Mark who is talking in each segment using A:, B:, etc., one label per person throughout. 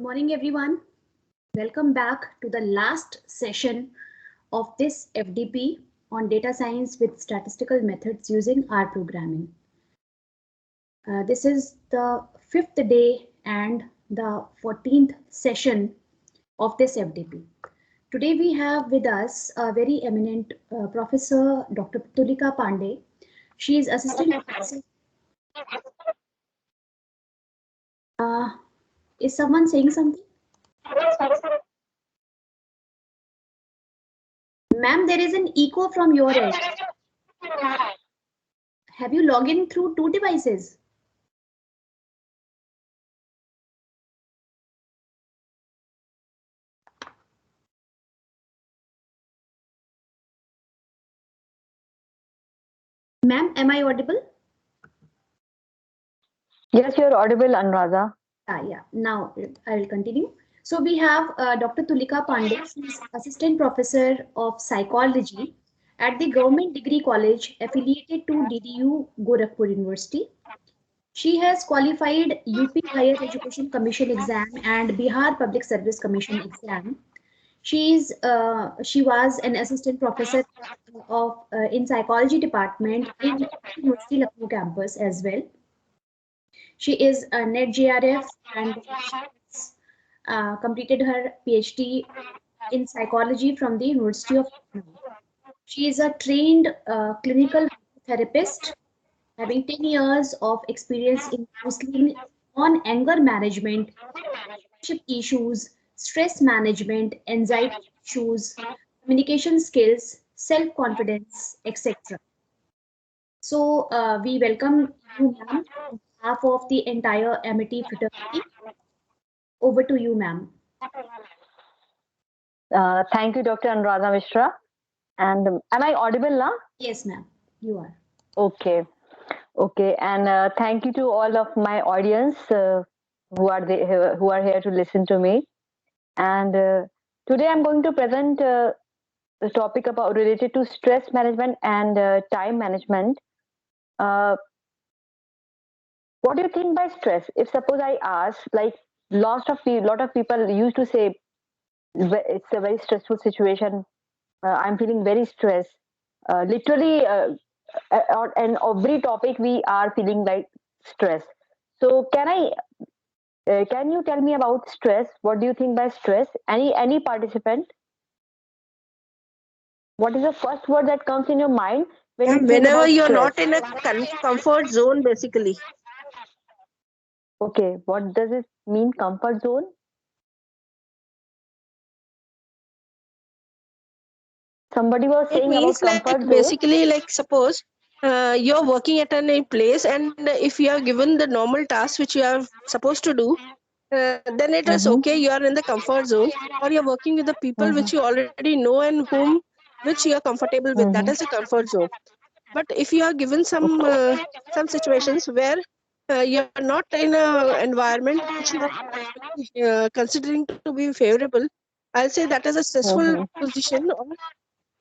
A: morning, everyone. Welcome back to the last session of this FDP on data science with statistical methods using R programming. This is the fifth day and the 14th session of this FDP. Today we have with us a very eminent Professor Dr. Tulika Pandey. She is assistant professor. Is someone saying something? Ma'am, there is an echo from your end. Have you logged in through two devices? Ma'am, am I audible?
B: Yes, you're audible, Anuradha.
A: Yeah. Now I will continue. So we have Dr. Tulika Pandey. She is Assistant Professor of Psychology at the Government Degree College affiliated to DDU Gorakhpur University. She has qualified UP Higher Education Commission exam and Bihar Public Service Commission exam. She was an assistant professor of in psychology department in University Lucknow campus as well. She is a NET JRF and completed her PhD in psychology from the University of Lucknow. She is a trained clinical therapist, having 10 years of experience in counseling on anger management, relationship issues, stress management, anxiety issues, communication skills, self-confidence, etc. So we welcome you, ma'am, on behalf of the entire Amity fraternity. Over to you, ma'am.
B: Thank you, Dr. Anuradha Mishra. And am I audible now?
A: Yes, ma'am, you are.
B: Okay. And thank you to all of my audience who are here to listen to me. And today I'm going to present the topic related to stress management and time management. What do you think by stress? If suppose I ask, like lot of people used to say, it's a very stressful situation. I'm feeling very stressed. Literally, on every topic we are feeling like stress. So can you tell me about stress? What do you think by stress? Any participant? What is the first word that comes in your mind when you think
C: whenever
B: about
C: you're
B: stress?
C: not in a comfort zone, basically.
B: Okay, what does it mean, comfort zone? Somebody was
C: It
B: saying about
C: means like
B: comfort zone.
C: basically like suppose you're working at a place, and if you are given the normal task which you are supposed to do, then it is okay, you are in the comfort zone, or you're working with the people which you already know and which you are comfortable with. That is a comfort zone. But if you are given some situations where you are not in an environment which you are considering to be favorable, I'll say that is a stressful position, or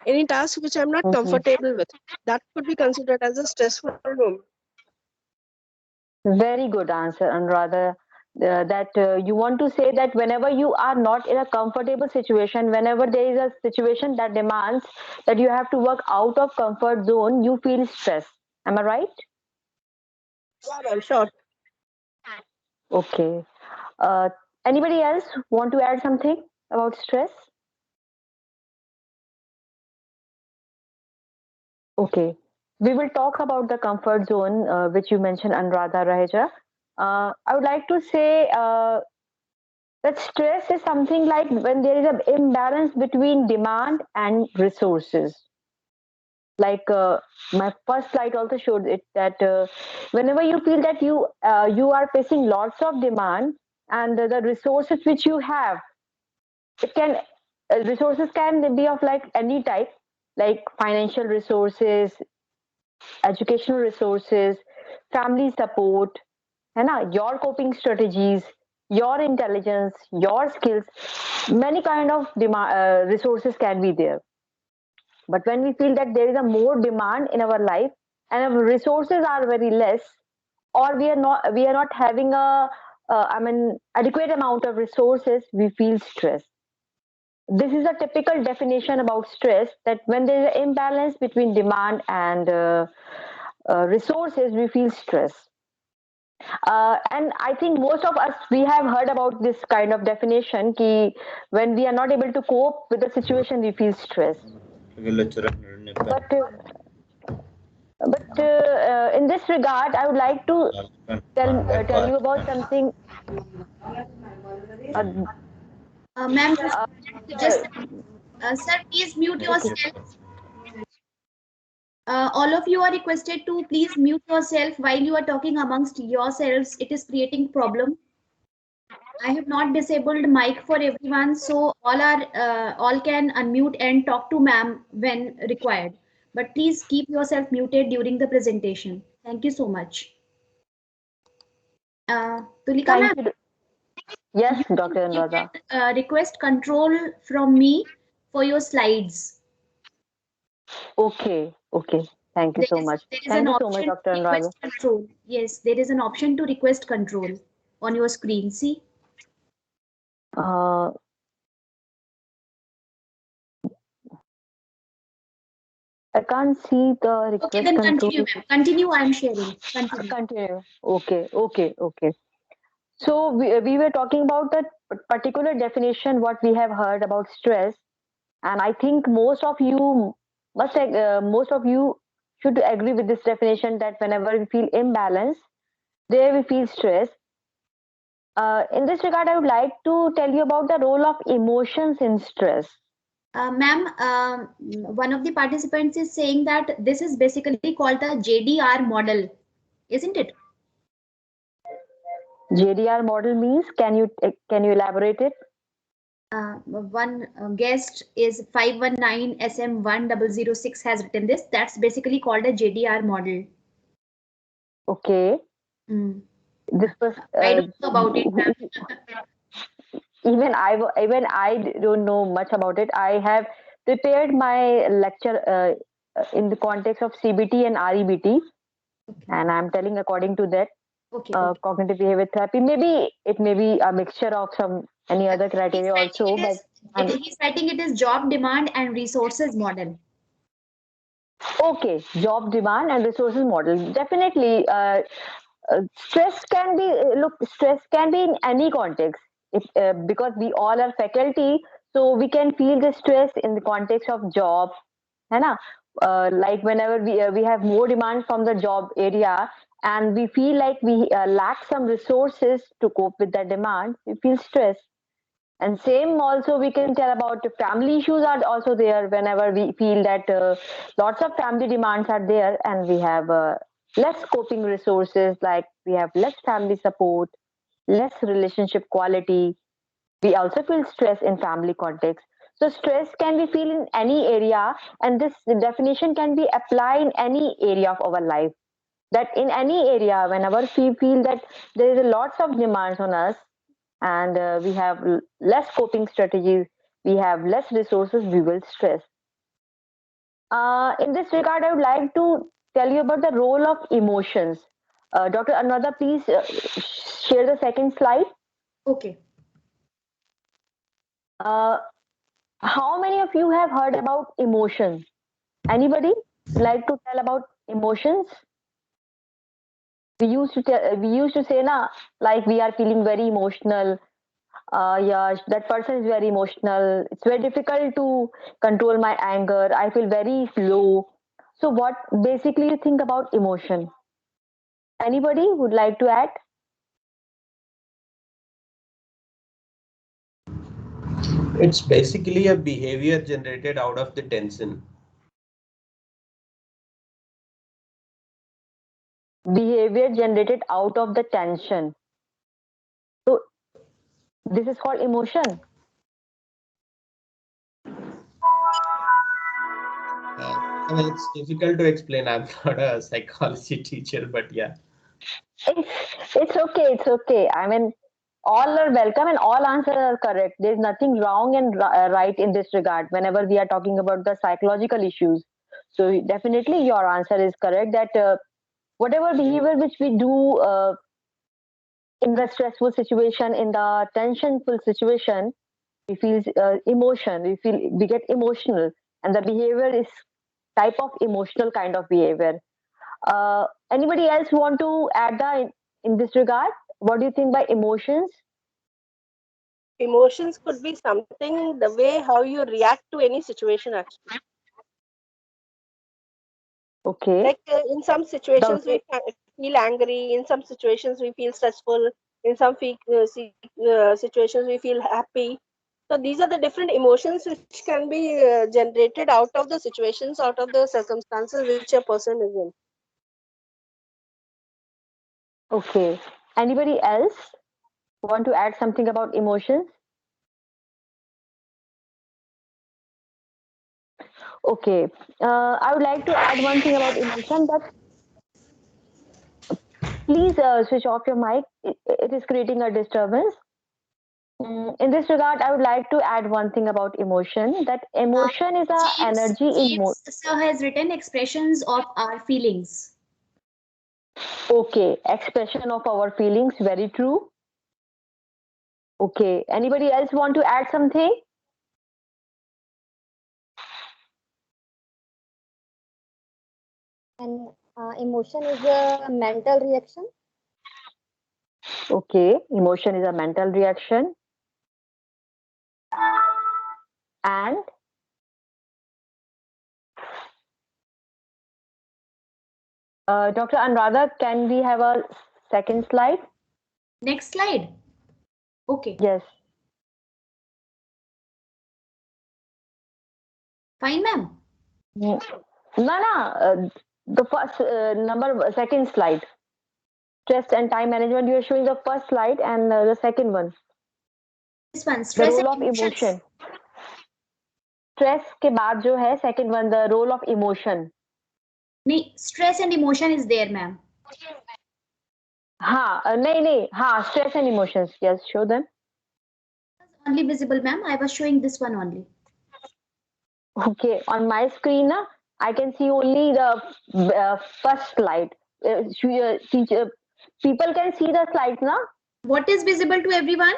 C: any task which I'm not comfortable with. That could be considered as a stressful moment.
B: Very good answer, and rather that you want to say that whenever you are not in a comfortable situation, whenever there is a situation that demands that you have to work out of comfort zone, you feel stress. Am I right?
C: Yeah, I'm sure.
B: Okay. Anybody else want to add something about stress? Okay. We will talk about the comfort zone, which you mentioned, Anuradha Raheja. I would like to say that stress is something like when there is an imbalance between demand and resources. Like my first slide also showed it that whenever you feel that you are facing lots of demand and the resources which you have, it can resources can be of like any type, like financial resources, educational resources, family support, your coping strategies, your intelligence, your skills, many kind of resources can be there. But when we feel that there is a more demand in our life and our resources are very less, or we are not having a adequate amount of resources, we feel stress. This is a typical definition about stress, that when there is an imbalance between demand and resources, we feel stress. And I think most of us, we have heard about this kind of definition, ki when we are not able to cope with the situation, we feel stress. But in this regard, I would like to tell you about something. Uh,
A: Ma'am, just
B: uh,
A: sir, please mute
B: okay.
A: yourself. All of you are requested to please mute yourself while you are talking amongst yourselves. It is creating problem. I have not disabled mic for everyone, so all can unmute and talk to ma'am when required. But please keep yourself muted during the presentation. Thank you so much. Tulika ma'am,
B: Thank you. Yes,
A: you
B: Dr. Anuradha.
A: can request control from me for your slides.
B: Okay, okay. Thank you
A: There
B: so
A: is
B: much.
A: there is an
B: Thank you so much,
A: option
B: Dr.
A: to
B: Anuradha.
A: request control. Yes, there is an option to request control on your screen. See?
B: Uh, I can't see the
A: Okay,
B: request
A: then
B: control.
A: continue, ma'am. Continue. I am sharing. Continue.
B: Continue. Okay, okay, okay. So we were talking about that particular definition, what we have heard about stress, and I think most of you should agree with this definition, that whenever we feel imbalance, there we feel stress. In this regard, I would like to tell you about the role of emotions in stress.
A: Ma'am, one of the participants is saying that this is basically called the JDR model, isn't it?
B: JDR model means, can you elaborate it?
A: One guest is 519 SM1006 has written this. That's basically called a JDR model.
B: Okay,
A: Mm.
B: this was
A: I don't know about it, ma'am.
B: don't know much about it. I have prepared my lecture in the context of CBT and REBT,
A: Okay,
B: and I'm telling according to that.
A: okay, okay.
B: Cognitive behavior therapy, maybe it may be a mixture of some any other
A: He's
B: criteria
A: writing
B: also,
A: it
B: but
A: is
B: um,
A: he's writing it is job demand and resources model.
B: okay, job demand and resources model, definitely. Stress can be in any context. Because we all are faculty, so we can feel the stress in the context of job, है ना? Like whenever we have more demand from the job area, and we feel like we lack some resources to cope with that demand, we feel stress. And same also we can tell about the family issues are also there, whenever we feel that lots of family demands are there, and we have less coping resources, like we have less family support, less relationship quality. We also feel stress in family context. So stress can be feel in any area, and this definition can be applied in any area of our life. That in any area, whenever we feel that there is a lots of demands on us, and we have less coping strategies, we have less resources, we will stress. In this regard, I would like to tell you about the role of emotions. Dr. Anuradha, please share the second slide.
A: Okay.
B: Uh, how many of you have heard about emotions? Anybody would like to tell about emotions? We used to say, na, like we are feeling very emotional. Yeah, that person is very emotional. It's very difficult to control my anger. I feel very low. So, what basically you think about emotion? Anybody would like to add?
D: It's basically a behavior generated out of the tension.
B: Behavior generated out of the tension. So, this is called emotion.
D: It's difficult to explain. I'm not a psychology teacher, but yeah.
B: It's okay. It's okay. I mean, all are welcome and all answers are correct. There's nothing wrong and right in this regard whenever we are talking about the psychological issues. So, definitely your answer is correct, that whatever behavior which we do in the stressful situation, in the tensionful situation, we feel emotion, we get emotional, and the behavior is type of emotional kind of behavior. Anybody else want to add in this regard? What do you think by emotions?
C: Emotions could be something, the way how you react to any situation actually.
B: Okay.
C: Like in some situations we feel angry, in some situations we feel stressful, in some situations we feel happy. So these are the different emotions which can be generated out of the situations, out of the circumstances which a person is in.
B: Okay. Anybody else want to add something about emotions? Okay. I would like to add one thing about emotion, that please switch off your mic. It is creating a disturbance. In this regard, I would like to add one thing about emotion, that emotion is a energy in
A: James sir has written expressions of our feelings.
B: Okay, expression of our feelings, very true. Okay, anybody else want to add something?
E: And emotion is a mental reaction.
B: Okay, emotion is a mental reaction. And Dr. Anuradha, can we have a second slide?
A: Next slide. Okay.
B: Yes.
A: Fine, ma'am.
B: No, the first second slide. Stress and time management. You are showing the first slide and the second one.
A: This one,
B: The
A: stress
B: role
A: and
B: of
A: emotions.
B: emotion. Stress के बाद जो है second one, the role of emotion.
A: Nee, stress and emotion is there, ma'am.
B: हाँ नहीं हाँ, stress and emotions. Yes, show them.
A: Only visible, ma'am. I was showing this one only.
B: Okay, on my screen, I can see only the first slide. People can see the slides, na?
A: What is visible to everyone?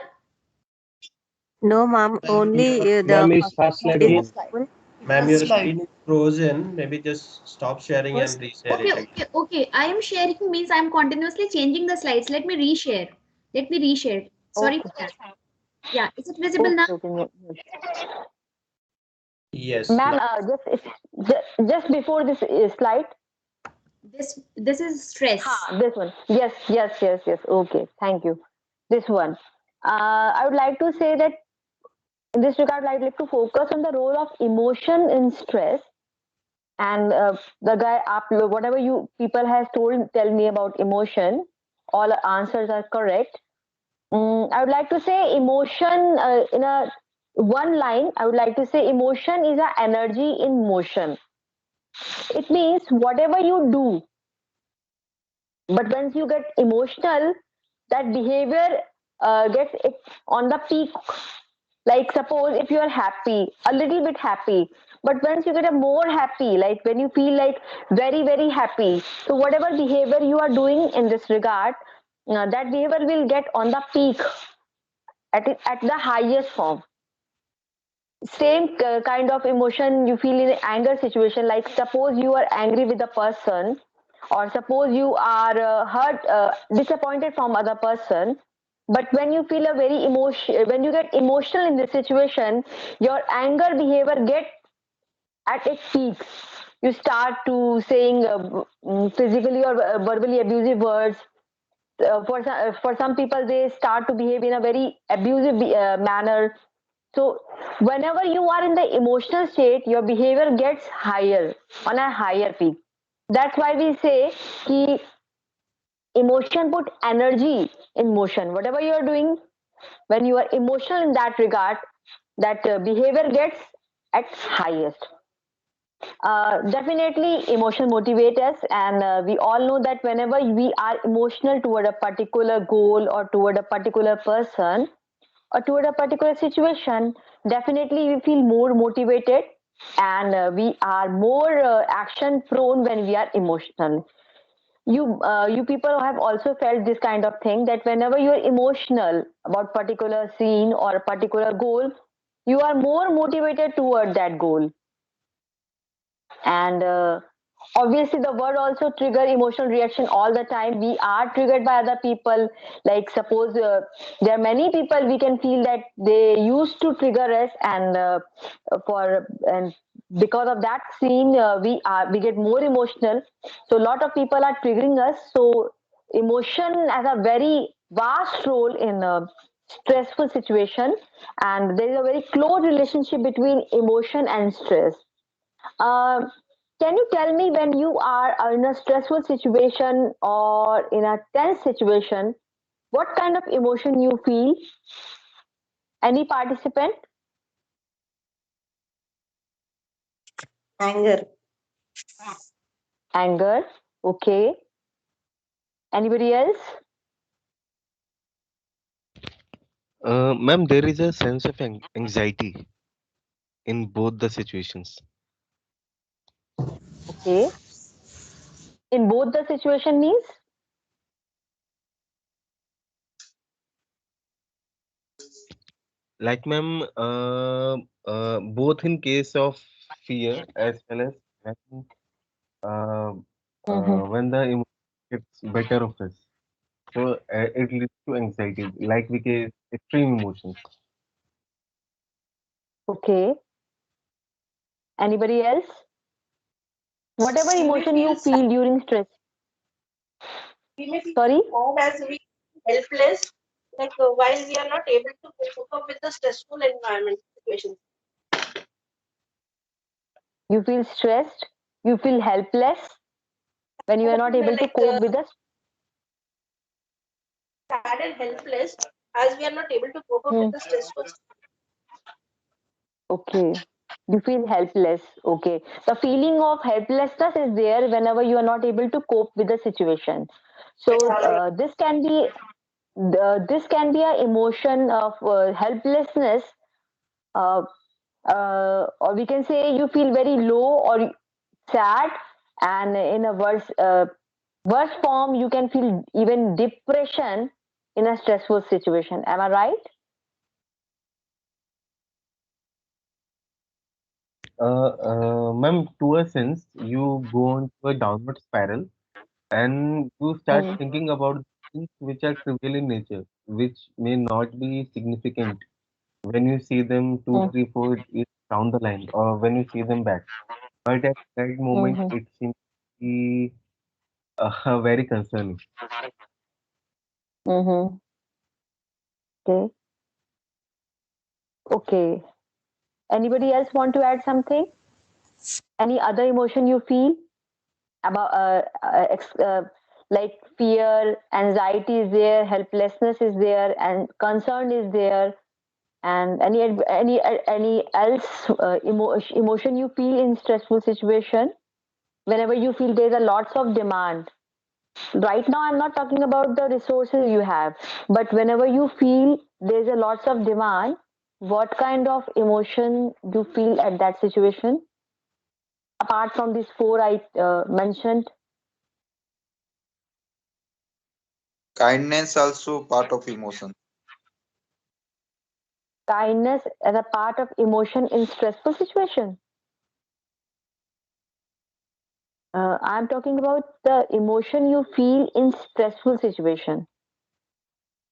C: No, ma'am. Only
D: Ma'am,
C: the
D: is first slide
C: is
D: is,
C: visible.
D: ma'am, your screen is frozen. Maybe just stop sharing and reshare
A: Okay,
D: it again.
A: okay. I am sharing means I am continuously changing the slides. Let me reshare. Let me reshare. Sorry
B: Okay.
A: for that. Yeah, is it visible now?
B: Okay.
D: Yes,
B: Ma'am,
D: now.
B: just before this slide.
A: This is stress.
B: This one. Yes. Okay, thank you. This one. I would like to say that in this regard, I'd like to focus on the role of emotion in stress. And the guy, whatever you people has tell me about emotion, all answers are correct. I would like to say emotion in a one line. I would like to say emotion is a energy in motion. It means whatever you do, but once you get emotional, that behavior gets it on the peak. Like suppose if you are happy, a little bit happy, but once you get a more happy, like when you feel like very happy, so whatever behavior you are doing in this regard, that behavior will get on the peak, at the highest form. Same kind of emotion you feel in anger situation. Like suppose you are angry with a person, or suppose you are hurt, disappointed from other person. But when you feel a very emotion, when you get emotional in this situation, your anger behavior get at its peak. You start to saying physically or verbally abusive words. For some people, they start to behave in a very abusive manner. So whenever you are in the emotional state, your behavior gets higher, on a higher peak. That's why we say ki emotion put energy in motion. Whatever you are doing, when you are emotional in that regard, that behavior gets at highest. Definitely emotion motivate us, and we all know that whenever we are emotional toward a particular goal or toward a particular person or toward a particular situation, definitely we feel more motivated, and we are more action prone when we are emotional. you people have also felt this kind of thing, that whenever you're emotional about particular scene or a particular goal, you are more motivated toward that goal. And obviously the word also trigger emotional reaction all the time. We are triggered by other people. Like suppose there are many people we can feel that they used to trigger us, and because of that scene we get more emotional. So a lot of people are triggering us. So emotion has a very vast role in a stressful situation, and there is a very close relationship between emotion and stress. um, can you tell me, when you are in a stressful situation or in a tense situation, what kind of emotion you feel? Any participant?
F: Anger.
B: Anger. Okay. Anybody else?
G: Ma'am, there is a sense of anxiety in both the situations.
B: Okay. In both the situation means?
G: Like, ma'am, both in case of fear as well as uh,
B: Mm-hmm.
G: when the emotion gets better of us. So it leads to anxiety, like we get extreme emotions.
B: Okay. Anybody else? Whatever
C: We may
B: emotion
C: feel
B: you
C: sad,
B: feel during stress.
C: we may feel
B: Sorry?
C: sad as we helpless, like while we are not able to cope up with the stressful environment situations.
B: You feel stressed? You feel helpless when you are not able to
C: Like
B: cope with us?
C: sad and helpless as we are not able to cope up with
B: Hmm.
C: the stressful.
B: Okay. You feel helpless. Okay. The feeling of helplessness is there whenever you are not able to cope with the situation. So this can be a emotion of helplessness, uh, or we can say you feel very low or sad, and in a worse form you can feel even depression in a stressful situation. Am I right?
G: Ma'am, to a sense, you go into a downward spiral and you start
B: Hmm.
G: thinking about things which are trivial in nature, which may not be significant when you see them two,
B: Hmm.
G: 3, 4 years down the line, or when you see them back. But at that moment,
B: Hmm.
G: it seems to be very concerning.
B: Hmm. Okay. Okay. Anybody else want to add something? Any other emotion you feel about like fear, anxiety is there, helplessness is there, and concern is there, and any else emotion you feel in stressful situation? Whenever you feel there's a lots of demand. Right now, I'm not talking about the resources you have, but whenever you feel there's a lots of demand, what kind of emotion you feel at that situation? Apart from these four I mentioned.
H: Kindness also part of emotion.
B: Kindness as a part of emotion in stressful situation. I'm talking about the emotion you feel in stressful situation.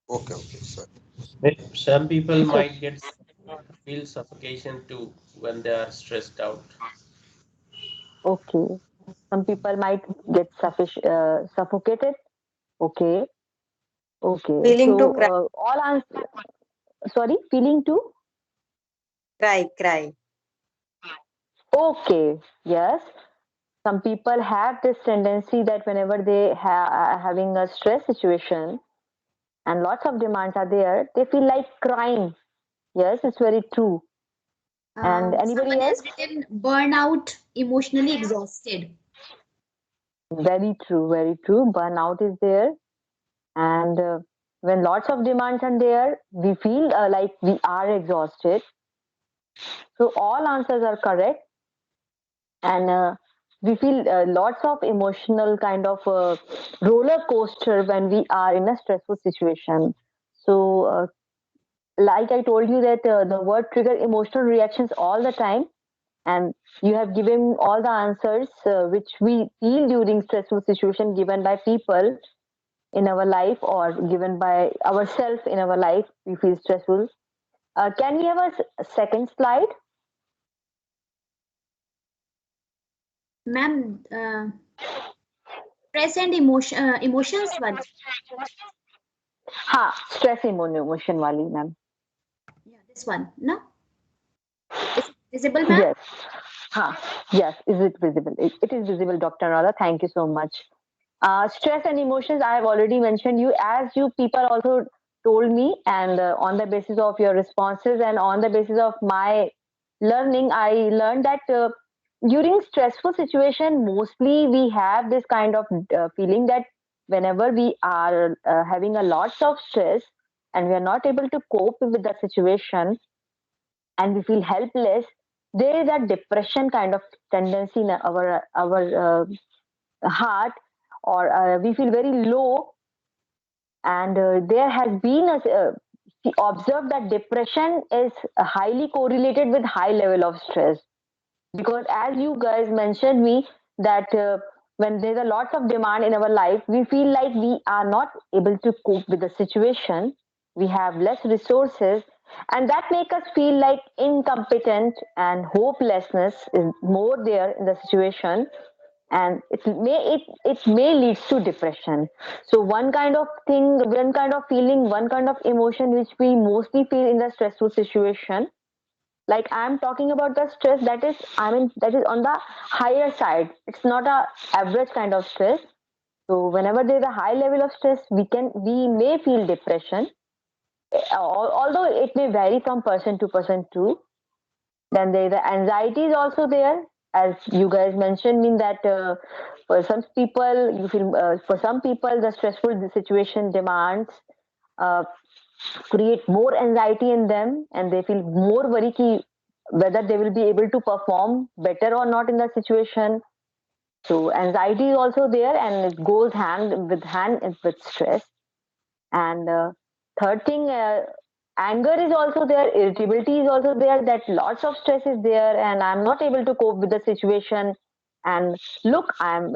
H: Okay, okay, sorry.
D: Some people
B: It's okay.
D: might get feel suffocation too when they are stressed out.
B: Okay. Some people might get suffocated. Okay. Okay.
F: Feeling to
B: So
F: cry,
B: all answer. Sorry, feeling too.
F: cry.
B: Okay. Yes. Some people have this tendency that whenever they are having a stress situation and lots of demands are there, they feel like crying. Yes, it's very true. And anybody
A: Someone
B: else?
A: has written burnout, emotionally exhausted.
B: Very true, very true. Burnout is there. And when lots of demands are there, we feel like we are exhausted. So all answers are correct. And we feel lots of emotional kind of roller coaster when we are in a stressful situation. So, like I told you that the word trigger emotional reactions all the time, and you have given all the answers which we feel during stressful situation given by people in our life or given by ourselves in our life. We feel stressful. Can we have a second slide?
A: Ma'am, stress and emotions one.
B: हाँ, stress emotion वाली ma'am.
A: Yeah, this one. No? Is it visible, ma'am?
B: Yes. हाँ. Yes. Is it visible? It is visible, Dr. Radha. Thank you so much. Stress and emotions, I have already mentioned you, as you people also told me, and on the basis of your responses and on the basis of my learning, I learned that during stressful situation, mostly we have this kind of feeling that whenever we are having a lots of stress and we are not able to cope with the situation and we feel helpless, there is a depression kind of tendency in our heart, or we feel very low, and there has been a we observed that depression is highly correlated with high level of stress, because as you guys mentioned me that when there's a lot of demand in our life, we feel like we are not able to cope with the situation, we have less resources, and that make us feel like incompetent, and hopelessness is more there in the situation, and it may leads to depression. So one kind of thing, one kind of feeling, one kind of emotion which we mostly feel in the stressful situation, like I'm talking about the stress that is, I mean, that is on the higher side, it's not a average kind of stress. So whenever there's a high level of stress, we may feel depression. Although it may vary from person to person too. Then the anxiety is also there, as you guys mentioned, mean that for some people you feel for some people the stressful situation demands uh, create more anxiety in them, and they feel more worry ki whether they will be able to perform better or not in the situation. So anxiety is also there, and it goes hand with stress. And third thing, anger is also there, irritability is also there, that lots of stress is there and I'm not able to cope with the situation. And look, I'm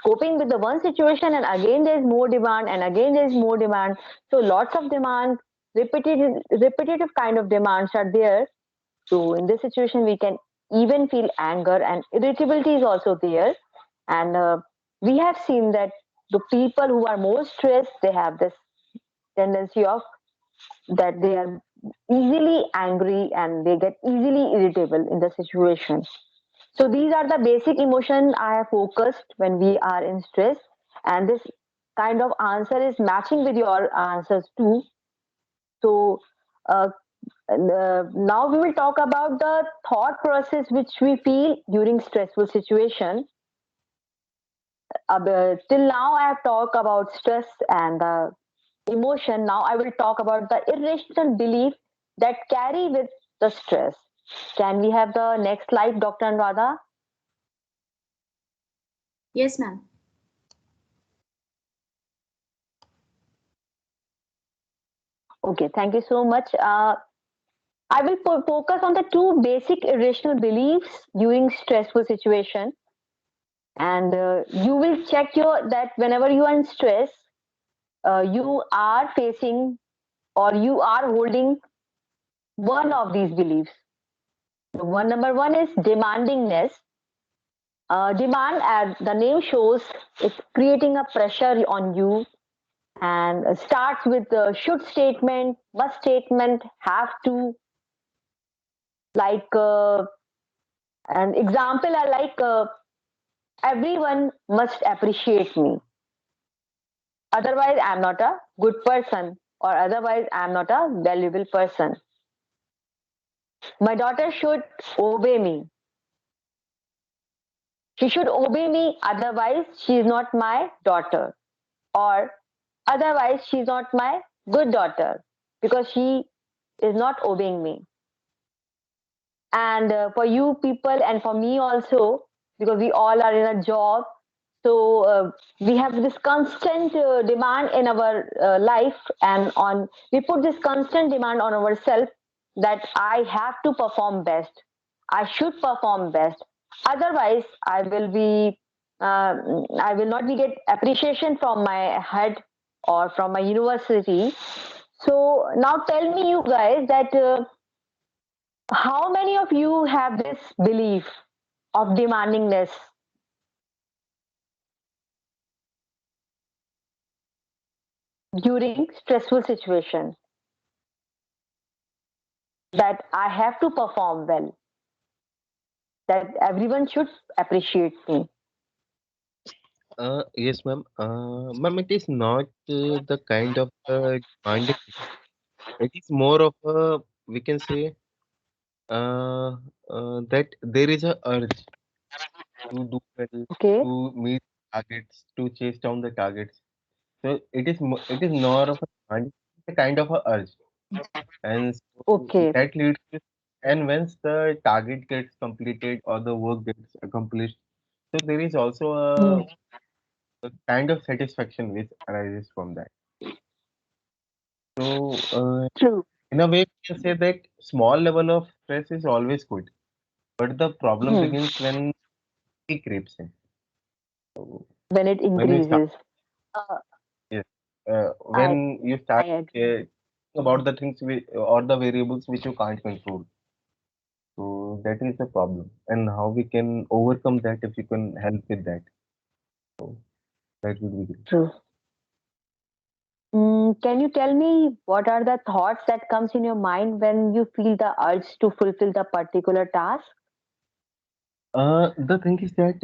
B: coping with the one situation and again there's more demand and again there's more demand. So lots of demand, repetitive kind of demands are there. So in this situation, we can even feel anger, and irritability is also there. And we have seen that the people who are more stressed, they have this tendency of that they are easily angry and they get easily irritable in the situation. So these are the basic emotion I have focused when we are in stress, and this kind of answer is matching with your answers too. So uh, now we will talk about the thought process which we feel during stressful situation. Till now I have talked about stress and the emotion. Now I will talk about the irrational belief that carry with the stress. Can we have the next slide, Dr. Anuradha?
A: Yes, ma'am.
B: Okay, thank you so much. I will focus on the two basic irrational beliefs during stressful situation, and you will check your that whenever you are in stress, you are facing or you are holding one of these beliefs. One number one is demandingness. Demand, as the name shows, it's creating a pressure on you, and starts with the should statement, must statement, have to. Like an example are like everyone must appreciate me, otherwise I'm not a good person, or otherwise I'm not a valuable person. My daughter should obey me. She should obey me, otherwise she is not my daughter, or otherwise she is not my good daughter because she is not obeying me. And for you people and for me also, because we all are in a job. So we have this constant demand in our life, and on we put this constant demand on ourselves that I have to perform best. I should perform best. Otherwise, I will not be get appreciation from my head or from my university. So now tell me, you guys, that how many of you have this belief of demandingness during stressful situation, that I have to perform well, that everyone should appreciate me?
G: Yes, ma'am. Ma'am, it is not the kind of demanding. It is more of a, we can say, that there is a urge to do well,
B: Okay.
G: to meet targets, to chase down the targets. So it is more of a demand, it's a kind of a urge, and so
B: Okay.
G: that leads to, and once the target gets completed or the work gets accomplished, so there is also
B: Hmm.
G: a kind of satisfaction which arises from that. So
B: True.
G: in a way, we can say that small level of stress is always good, but the problem
B: Hmm.
G: begins when it creeps in. So
B: When it
G: when we start,
B: increases. Uh,
G: yes,
B: I
G: when you
B: I
G: start
B: agree.
G: about the things or the variables which you can't control. So that is the problem, and how we can overcome that if you can help with that. So that would be great.
B: True. Can you tell me what are the thoughts that comes in your mind when you feel the urge to fulfill the particular task?
G: The thing is that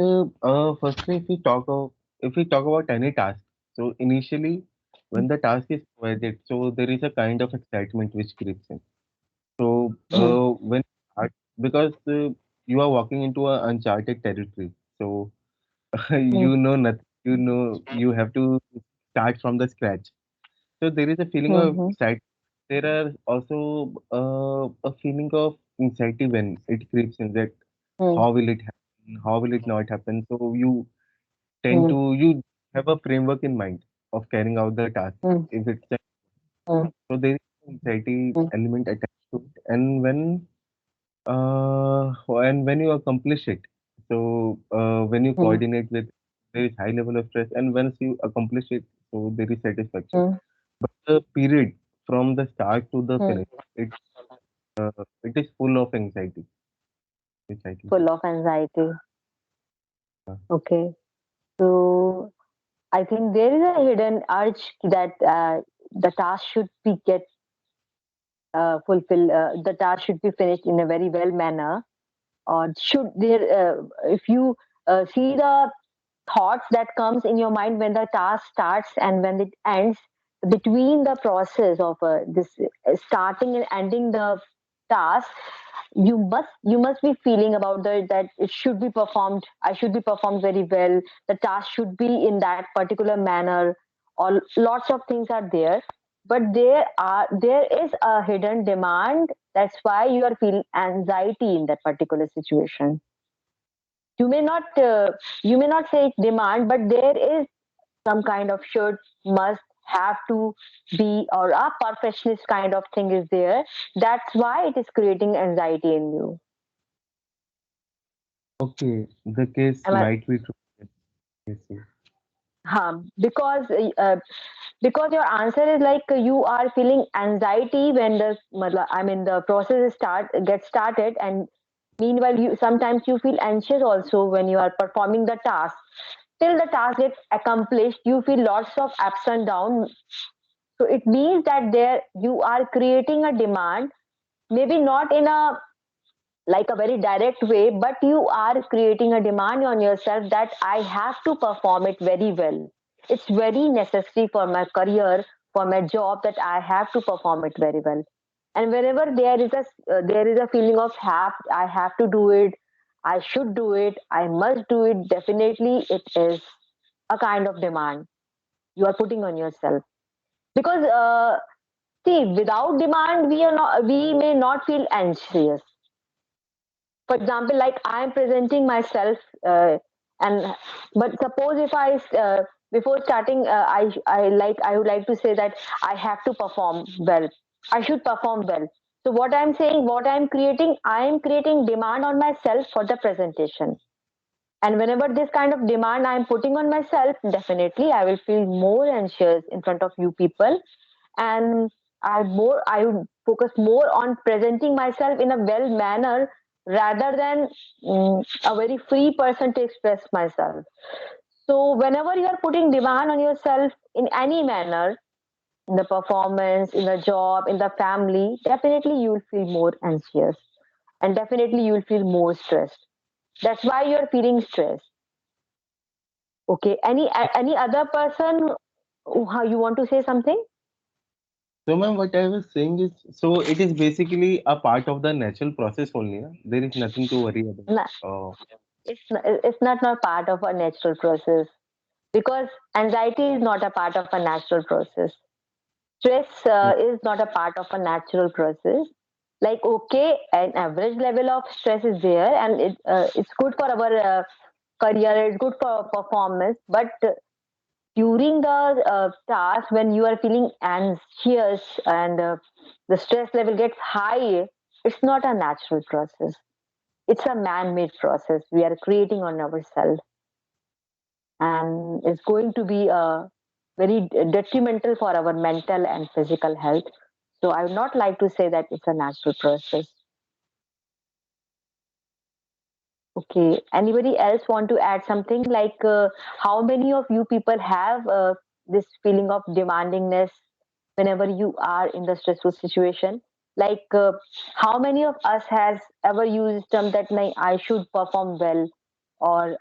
G: firstly, if we talk about any task, so initially when the task is provided, so there is a kind of excitement which creeps in. So
B: Hmm.
G: when because you are walking into an uncharted territory, so
B: Hmm.
G: you know nothing. You know you have to start from the scratch. So there is a feeling of
B: Hmm.
G: excitement. There are also a feeling of anxiety when it creeps in that
B: Hmm.
G: how will it happen, how will it not happen. So
B: Hmm.
G: you have a framework in mind of carrying out the task.
B: Hmm.
G: If it's
B: Hmm.
G: so there is an anxiety
B: Hmm.
G: element attached to it, and when you accomplish it, so when you
B: Hmm.
G: coordinate with, there is high level of stress, and once you accomplish it, so there is satisfaction.
B: Hmm.
G: But the period from the start to the
B: Hmm.
G: finish, it is full of anxiety, which I can say.
B: Full of anxiety.
G: Uh,
B: Okay. So I think there is a hidden urge that the task should be get fulfilled. The task should be finished in a very well manner. Or should there, if you see the thoughts that comes in your mind when the task starts and when it ends, between the process of this starting and ending the task, you must be feeling about that it should be performed, I should be performed very well, the task should be in that particular manner, or lots of things are there. But there is a hidden demand, that's why you are feeling anxiety in that particular situation. You may not say demand, but there is some kind of should, must, have to be, or a perfectionist kind of thing is there. That's why it is creating anxiety in you.
G: okay, the case
B: Am I?
G: might be true. Yes, yes.
B: Because because your answer is like you are feeling anxiety when I mean the process gets started, and meanwhile you sometimes you feel anxious also when you are performing the task. Till the task gets accomplished, you feel lots of ups and downs. So it means that there you are creating a demand, maybe not in a like a very direct way, but you are creating a demand on yourself that I have to perform it very well. It's very necessary for my career, for my job, that I have to perform it very well. And whenever there is a feeling of I have to do it, I should do it, I must do it, definitely it is a kind of demand you are putting on yourself. Because see, without demand, we may not feel anxious. For example, like I am presenting myself, and but suppose if I before starting, I would like to say that I have to perform well. I should perform well. So what I'm saying, what I'm creating, I am creating demand on myself for the presentation. And whenever this kind of demand I'm putting on myself, definitely I will feel more anxious in front of you people, and I would focus more on presenting myself in a well manner rather than a very free person to express myself. So whenever you are putting demand on yourself in any manner, in the performance, in the job, in the family, definitely you will feel more anxious, and definitely you will feel more stressed. That's why you're feeling stressed. Okay. Any other person how you want to say something?
G: So, ma'am, what I was saying is, so it is basically a part of the natural process only. Huh? There is nothing to worry about.
B: No, it's not part of a natural process, because anxiety is not a part of a natural process. Stress is not a part of a natural process. Like, okay, an average level of stress is there, and it's good for our career, it's good for our performance. But during the task, when you are feeling anxious and the stress level gets high, it's not a natural process. It's a man-made process we are creating on ourselves, and it's going to be very detrimental for our mental and physical health. So I would not like to say that it's a natural process. Okay. Anybody else want to add something? Like, how many of you people have this feeling of demandingness whenever you are in the stressful situation? Like, how many of us has ever used term that like, I should perform well, or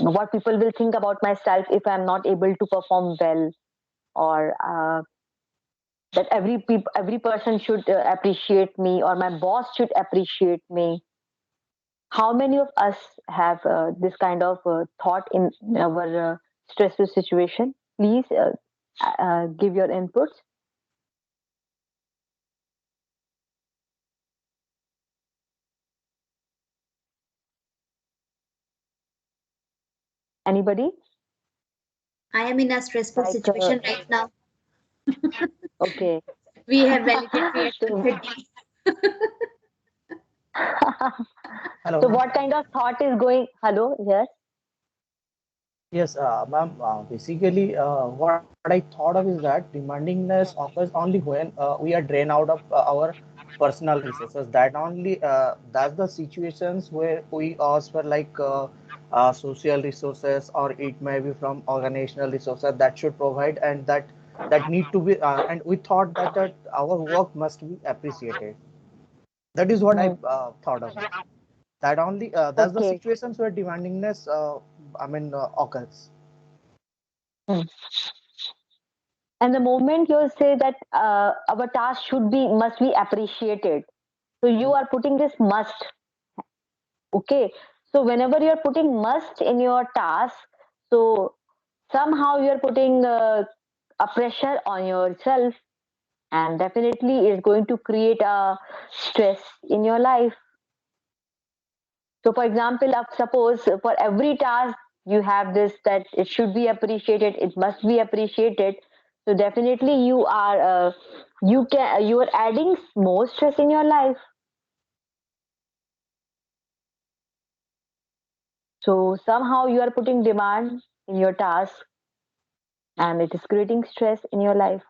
B: what people will think about myself if I'm not able to perform well, or that every person should appreciate me, or my boss should appreciate me. How many of us have this kind of thought in our stressful situation? Please give your inputs. Anybody?
A: I am in a stressful
B: Like,
A: situation right now.
B: okay.
A: We have validatory at
B: So,
A: 1:30.
B: so
I: Hello.
B: what kind of thought is going? Hello, yes.
I: Yes, ma'am. Basically, what I thought of is that demandingness occurs only when we are drained out of our personal resources. That only that's the situations where we ask for like social resources, or it may be from organizational resources that should provide, and that need to be. And we thought that our work must be appreciated. That is what I
B: Hmm.
I: thought of it. That only that's the
B: Okay.
I: situations where demandingness occurs.
B: Hmm. And the moment you say that our task should be must be appreciated, so you are putting this must. Okay. So whenever you are putting must in your task, so somehow you are putting a pressure on yourself, and definitely is going to create a stress in your life. So for example, suppose for every task you have this that it should be appreciated, it must be appreciated. So definitely you are adding more stress in your life. So somehow you are putting demand in your task, and it is creating stress in your life.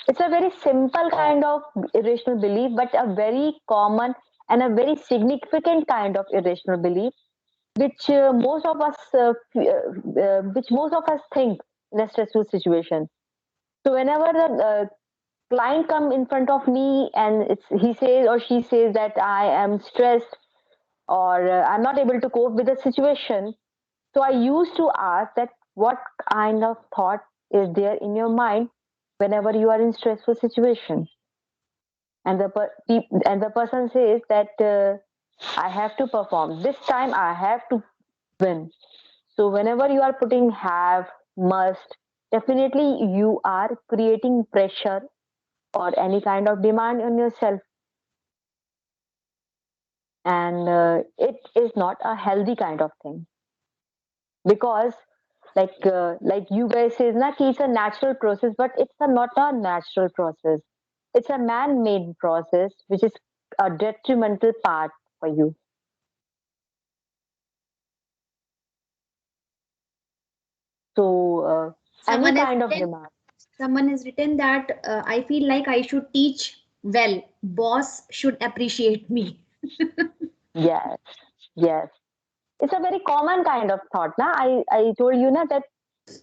B: It's a very simple kind of irrational belief, but a very common and a very significant kind of irrational belief, which most of us think in a stressful situation. So whenever the client come in front of me and he says or she says that I am stressed, or I'm not able to cope with the situation, so I used to ask that what kind of thought is there in your mind whenever you are in stressful situation, and and the person says that I have to perform this time, I have to win. So whenever you are putting have, must, definitely you are creating pressure or any kind of demand on yourself. and it is not a healthy kind of thing, because like you guys says na ki it's a natural process, but it's not a natural process. It's a man-made process which is a detrimental part for you. So any
A: Someone has
B: kind of
A: written,
B: demand.
A: someone has written that I feel like I should teach well. Boss should appreciate me.
B: Yes, yes. It's a very common kind of thought. Na, I told you na that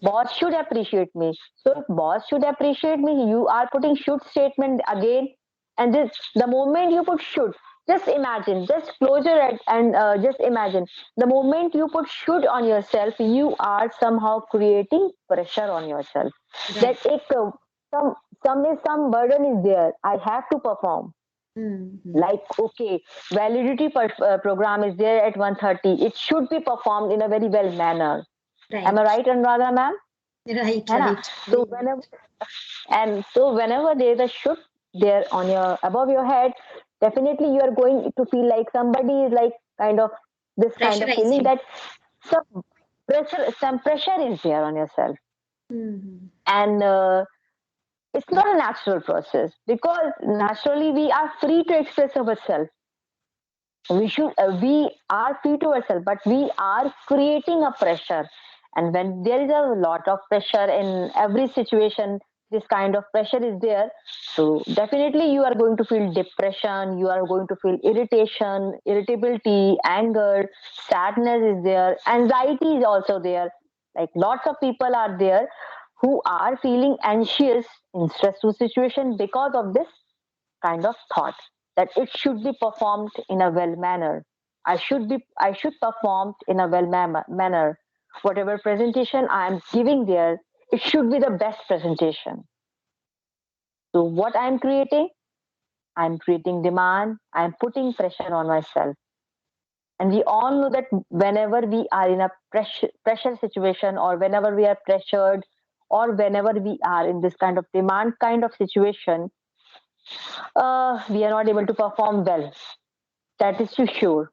B: boss should appreciate me. So if boss should appreciate me, you are putting should statement again, and this the moment you put should, just imagine, just close your head and just imagine the moment you put should on yourself, you are somehow creating pressure on yourself.
A: Right.
B: That एक some some burden is there. I have to perform.
A: Mm-hmm.
B: Like okay, validity program is there at 1:30. It should be performed in a very well manner. Am I
A: Right.
B: right, Anuradha ma'am?
A: Right.
B: है ना?
A: Right.
B: So whenever there is a should there on your above your head, definitely you are going to feel like somebody is like kind of this kind of feeling
A: Pressurizing.
B: that some pressure is there on yourself,
A: Mm-hmm.
B: and it's not a natural process, because naturally we are free to express ourselves. We are free to ourselves, but we are creating a pressure. And when there is a lot of pressure in every situation, this kind of pressure is there, so definitely you are going to feel depression, you are going to feel irritation, irritability, anger, sadness is there, anxiety is also there. Like lots of people are there who are feeling anxious in stressful situation because of this kind of thought, that it should be performed in a well manner. I should perform in a well manner. Whatever presentation I am giving there, it should be the best presentation. So what I'm creating, I'm creating demand, I'm putting pressure on myself. And we all know that whenever we are in a pressure situation, or whenever we are pressured, or whenever we are in this kind of demand kind of situation, we are not able to perform well. That is for sure.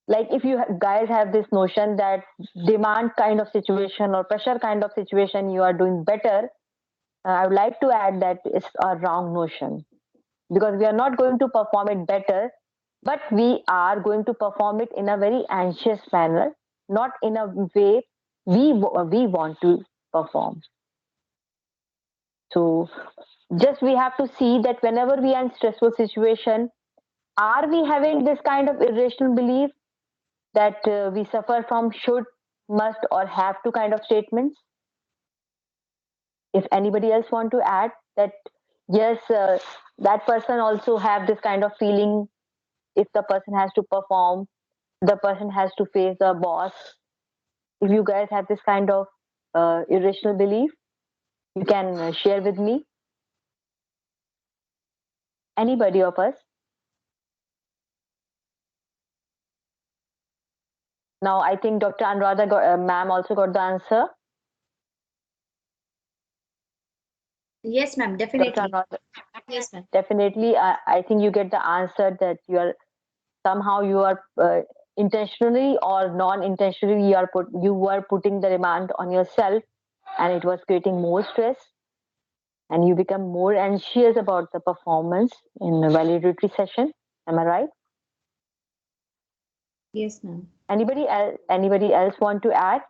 B: Like if you guys have this notion that demand kind of situation or pressure kind of situation you are doing better, I would like to add that it's a wrong notion, because we are not going to perform it better, but we are going to perform it in a very anxious manner, not in a way we want to perform. So just we have to see that whenever we are in stressful situation, are we having this kind of irrational belief that we suffer from should, must, or have to kind of statements? If anybody else want to add that, yes, that person also have this kind of feeling. If the person has to perform, the person has to face the boss. If you guys have this kind of irrational belief, you can share with me. Anybody of us? Now, I think Dr. Anuradha ma'am also got the answer.
A: Yes, ma'am.
B: Dr.
A: Definitely.
B: Anuradha,
A: Yes, ma'am.
B: definitely, I think you get the answer that you are somehow you are intentionally or non-intentionally you were putting the demand on yourself, and it was creating more stress, and you become more anxious about the performance in the validatory session. Am I right?
A: Yes, ma'am.
B: Anybody else want to add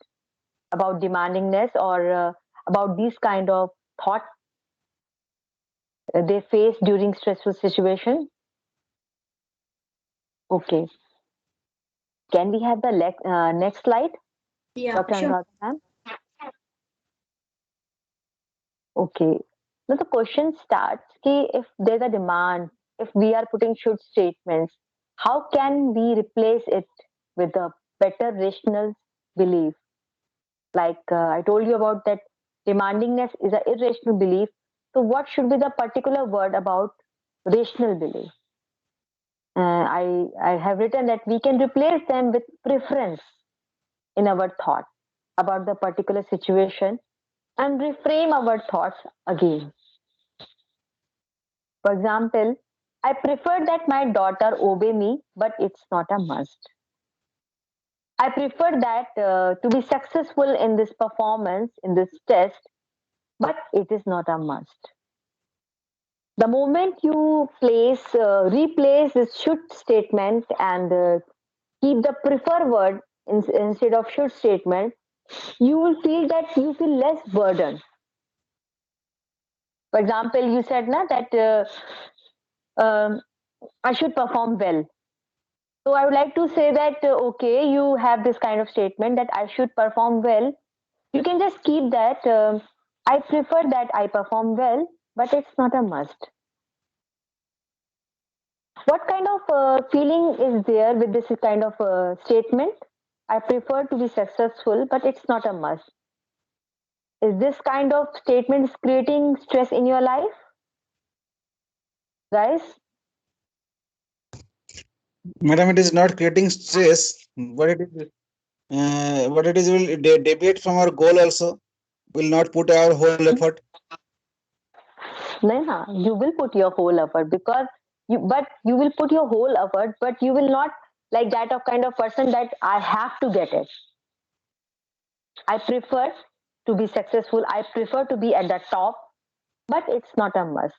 B: about demandingness, or about these kind of thought they face during stressful situation? Okay, can we have the next slide,
A: Yeah,
B: Dr.
A: sure.
B: Anuradha ma'am? Okay. Now the question starts कि if there's a demand, if we are putting should statements, how can we replace it with a better rational belief? Like I told you about that demandingness is an irrational belief. So what should be the particular word about rational belief? I have written that we can replace them with preference in our thought about the particular situation, and reframe our thoughts again. For example, I prefer that my daughter obey me, but it's not a must. I prefer that to be successful in this performance, in this test, but it is not a must. The moment you replace this should statement and keep the prefer word instead of should statement, you will feel that you feel less burden. For example, you said na, that I should perform well. So I would like to say that, okay, you have this kind of statement that I should perform well. You can just keep that. I prefer that I perform well, but it's not a must. What kind of feeling is there with this kind of statement? I prefer to be successful, but it's not a must. Is this kind of statement creating stress in your life, guys?
J: Madam, it is not creating stress, but it is will deviate from our goal also. Will not put our whole effort.
B: No, no, you will put your whole effort but you will put your whole effort, but you will not like that of kind of person that I have to get it. I prefer to be successful. I prefer to be at the top, but it's not a must.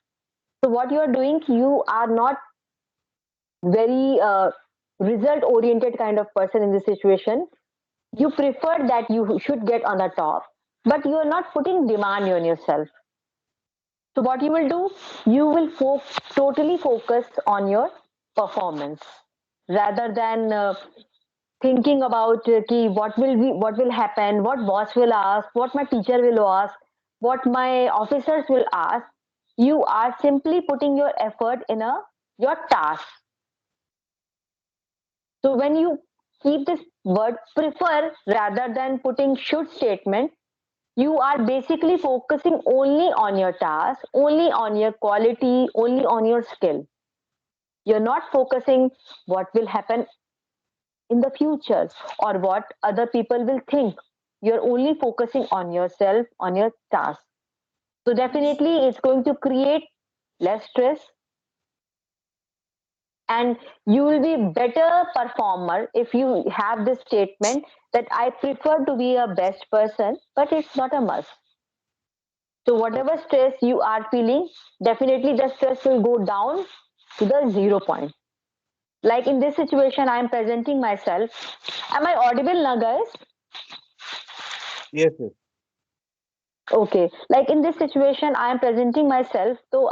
B: So what you are doing, you are not very result oriented kind of person in this situation. You prefer that you should get on the top, but you are not putting demand on yourself. So what you will do, you will totally focus on your performance rather than thinking about what will happen, what boss will ask, what my teacher will ask, what my officers will ask. You are simply putting your effort in your task. So when you keep this word prefer rather than putting should statement, you are basically focusing only on your task, only on your quality, only on your skill. You're not focusing what will happen in the future or what other people will think. You're only focusing on yourself, on your task. So definitely it's going to create less stress, and you will be better performer if you have this statement that I prefer to be a best person, but it's not a must. So whatever stress you are feeling, definitely the stress will go down to the 0 point. Like in this situation, I am presenting myself. Am I audible now, guys?
J: Yes, yes.
B: Okay, like in this situation, I am presenting myself. So,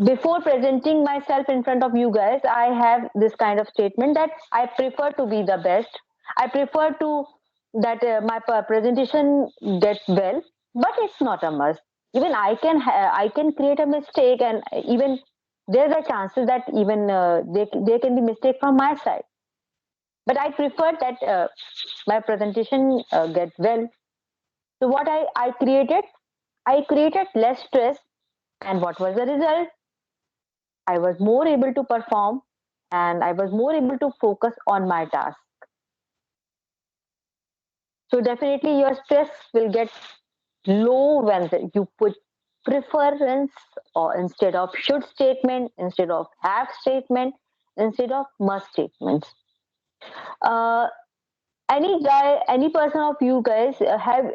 B: before presenting myself in front of you guys, I have this kind of statement that I prefer to be the best. I prefer to that my presentation gets well, but it's not a must. Even I can create a mistake, and even there's a chances that even there can be mistake from my side. But I prefer that my presentation gets well. So what I created less stress, and what was the result? I was more able to perform and I was more able to focus on my task. So, definitely, your stress will get low when you put preference or instead of should statement, instead of have statement, instead of must statements. Uh, any person of you guys have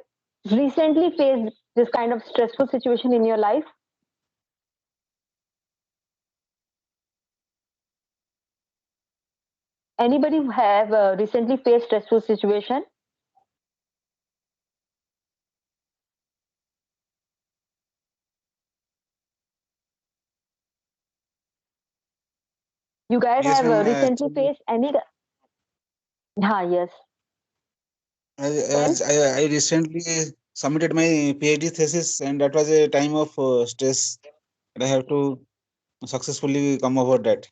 B: recently faced this kind of stressful situation in your life? Anybody who have recently faced stressful situation? You guys
J: Yes,
B: have
J: ma'am.
B: recently
J: Actually,
B: faced any? Yes. Tell.
J: I recently submitted my PhD thesis, and that was a time of stress. And I have to successfully come over that.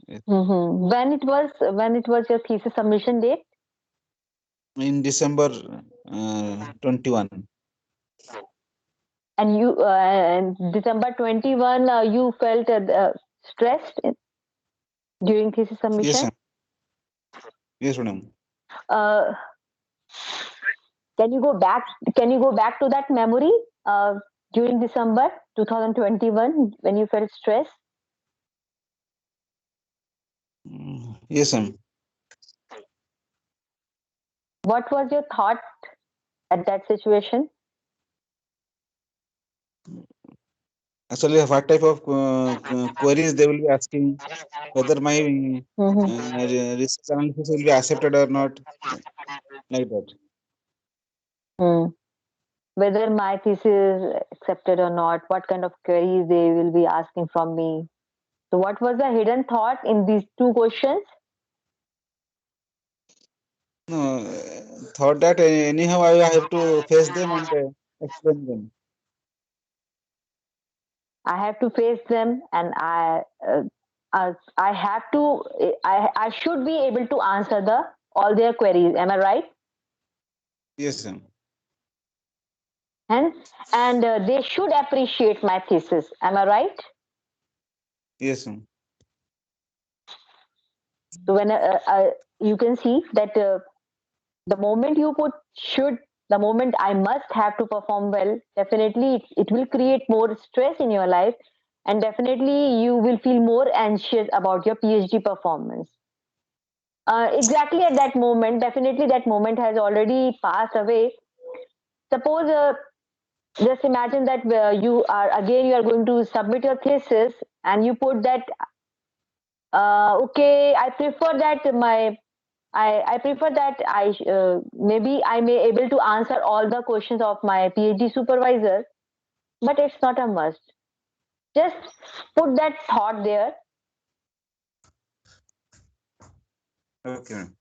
J: Yes.
B: When it was your thesis submission date?
J: In December 21.
B: And you December 21, you felt stressed during thesis
J: Yes,
B: submission.
J: ma'am. Yes, madam.
B: Uh, can you go back? Can you go back to that memory during December 2021 when you felt stress?
J: Yes, ma'am.
B: What was your thought at that situation?
J: Actually, what type of queries they will be asking, whether my research analysis will be accepted or not, like that.
B: Hmm. Whether my thesis is accepted or not, what kind of queries they will be asking from me. So, what was the hidden thought in these two questions?
J: No, thought that anyhow I have to face them and explain them.
B: I have to face them, and I have to. I should be able to answer all their queries. Am I right?
J: Yes, ma'am.
B: And they should appreciate my thesis. Am I right?
J: Yes, ma'am.
B: So when you can see that the moment you put should, the moment I must have to perform well, definitely it will create more stress in your life, and definitely you will feel more anxious about your PhD performance. Exactly at that moment, definitely that moment has already passed away. Suppose just imagine that you are going to submit your thesis, and you put that okay, I prefer that maybe I may able to answer all the questions of my PhD supervisor, but it's not a must. Just put that thought there.
J: Okay, ma'am.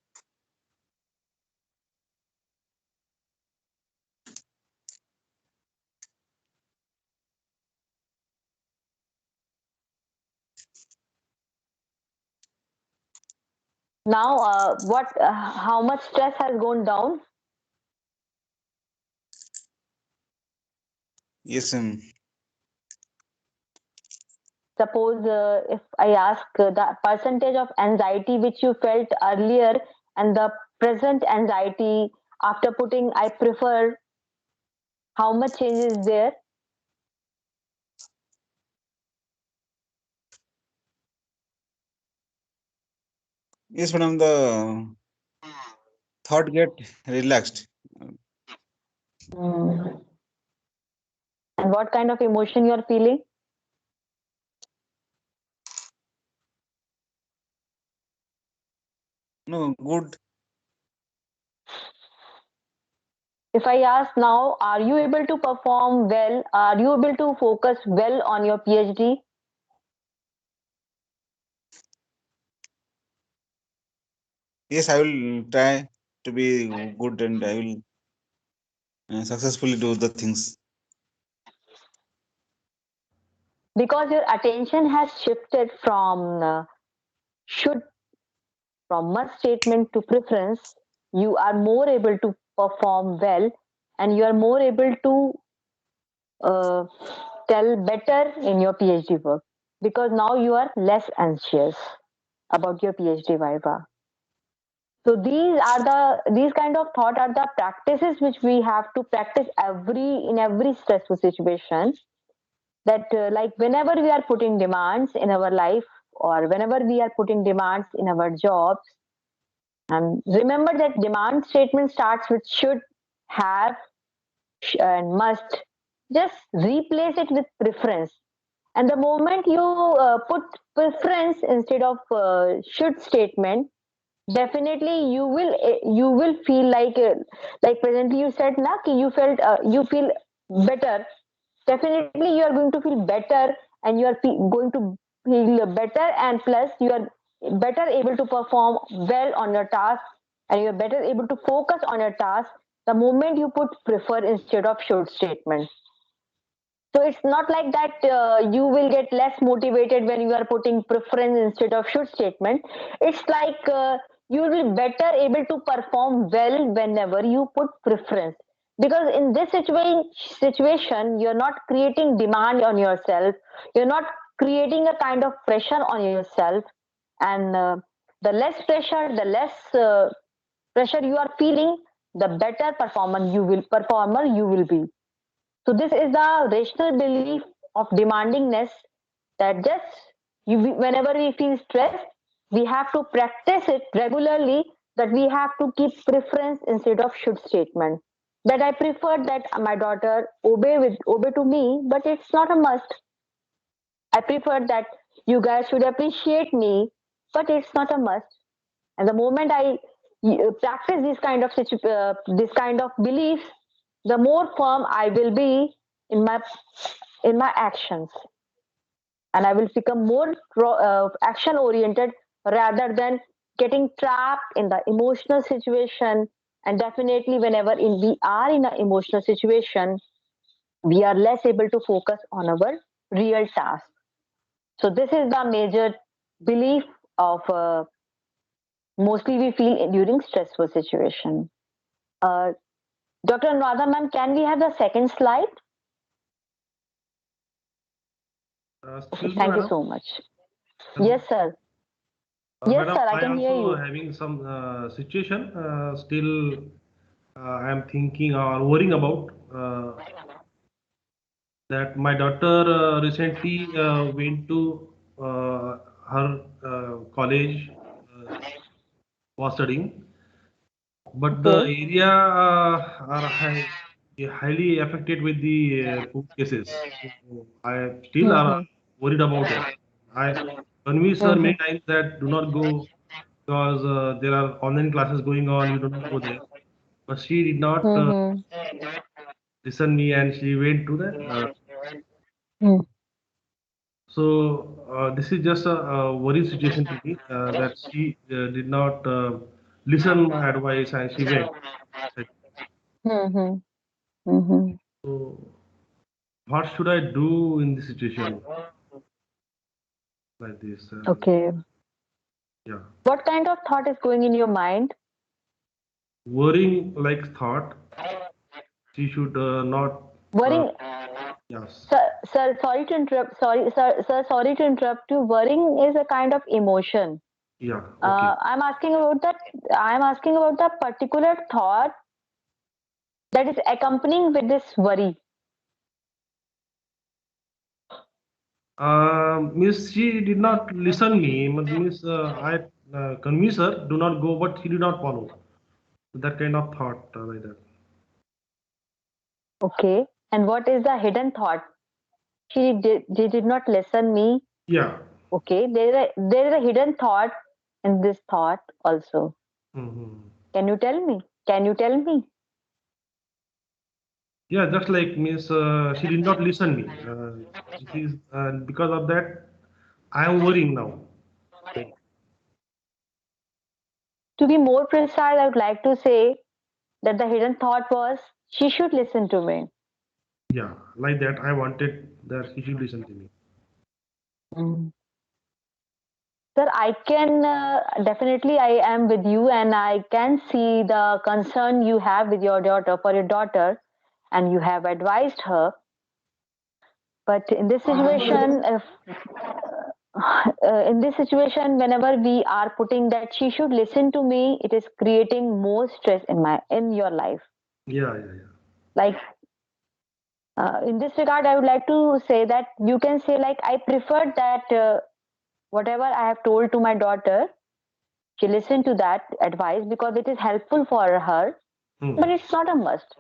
B: Now, how much stress has gone down?
J: Yes, ma'am.
B: Suppose if I ask the percentage of anxiety which you felt earlier and the present anxiety after putting I prefer, how much change is there?
J: Yes, madam. The thought get relaxed.
B: Hmm. And what kind of emotion you are feeling?
J: No, good.
B: If I ask now, are you able to perform well? Are you able to focus well on your PhD?
J: Yes, I will try to be good and I will successfully do the things.
B: Because your attention has shifted from should, from must statement to preference, you are more able to perform well, and you are more able to uh, tell better in your PhD work, because now you are less anxious about your PhD viva. So these kind of thought are the practices which we have to practice every stressful situation. That like whenever we are putting demands in our life, or whenever we are putting demands in our jobs, and remember that demand statement starts with should, have, and must. Just replace it with preference. And the moment you put preference instead of should statement, definitely you will feel like presently you said na ki you feel better. Definitely you are going to feel better, and you are going to feel better, and plus you are better able to perform well on your task, and you are better able to focus on your task the moment you put prefer instead of should statement. So it's not like that you will get less motivated when you are putting preference instead of should statement. It's like you will be better able to perform well whenever you put preference. Because in this situation, you're not creating demand on yourself. You're not creating a kind of pressure on yourself. And the less pressure, the less pressure you are feeling, the better performer you will be. So this is the rational belief of demandingness, that just whenever we feel stressed, we have to practice it regularly, that we have to keep preference instead of should statement. That I prefer that my daughter obey to me, but it's not a must. I prefer that you guys should appreciate me, but it's not a must. And the moment I practice this kind of beliefs, the more firm I will be in my actions, and I will become more action oriented rather than getting trapped in the emotional situation. And definitely, whenever we are in an emotional situation, we are less able to focus on our real task. So this is the major belief of mostly we feel during stressful situation. Uh, Dr. Anuradha ma'am, can we have the second slide? Okay,
K: Excuse me,
B: thank you
K: madam.
B: so much.
K: Hello.
B: Yes, sir. Yes,
K: Madam,
B: sir, I
K: I
B: can hear
K: also
B: you.
K: having some situation. Still, I am thinking or worrying about that my daughter recently went to her college, was studying, but the
B: Okay.
K: area are highly affected with the food cases. So I still are
B: Mm-hmm.
K: worried about it. I convince her many
B: Mm-hmm.
K: times that do not go because there are online classes going on. You do not go there. But she did not
B: Mm-hmm.
K: listen me, and she went to the. So this is just a worry situation to me that she did not listen my advice and she went.
B: Mm-hmm. Mm-hmm.
K: So what should I do in this situation like this?
B: Okay.
K: Yeah,
B: What kind of thought is going in your mind?
K: worrying like thought. She should not. Uh,
B: Worrying,
K: yes.
B: sir, sorry to interrupt. Sorry to interrupt you. Worrying is a kind of emotion.
K: Yeah. Okay.
B: I'm asking about that. I'm asking about the particular thought that is accompanying with this worry.
K: Miss, she did not listen me. Miss, I convinced her do not go, but she did not follow. That kind of thought like that.
B: Okay. And what is the hidden thought? She did not listen me.
K: Yeah.
B: Okay. There is a hidden thought in this thought also.
K: Hmm.
B: Can you tell me? Can you tell me?
K: Yeah, just like Miss, she did not listen me. This is because of that I am worrying now. Like,
B: To be more precise, I would like to say that the hidden thought was she should listen to me.
K: yeah, like that I wanted that she should listen to me.
B: Mm. Sir, I can definitely, I am with you, and I can see the concern you have with your daughter for your daughter, and you have advised her. But in this situation, if in this situation, whenever we are putting that she should listen to me, it is creating more stress in your life.
K: Yeah, yeah, yeah.
B: Like in this regard, I would like to say that you can say like I prefer that whatever I have told to my daughter, she listened to that advice because it is helpful for her, but
K: Hmm.
B: it's not a must.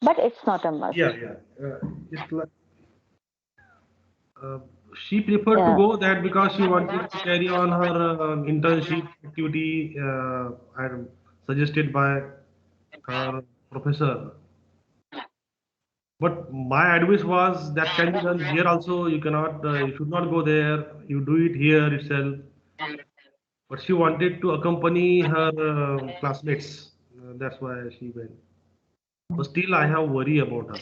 B: But it's not a must.
K: Yeah, yeah. It's like uh, she preferred to
B: Yeah.
K: go that because she wanted to carry on her internship activity and suggested by her professor. But my advice was that can be done here also. You cannot, you should not go there. You do it here itself. But she wanted to accompany her classmates. That's why she went. But still, I have worry about her.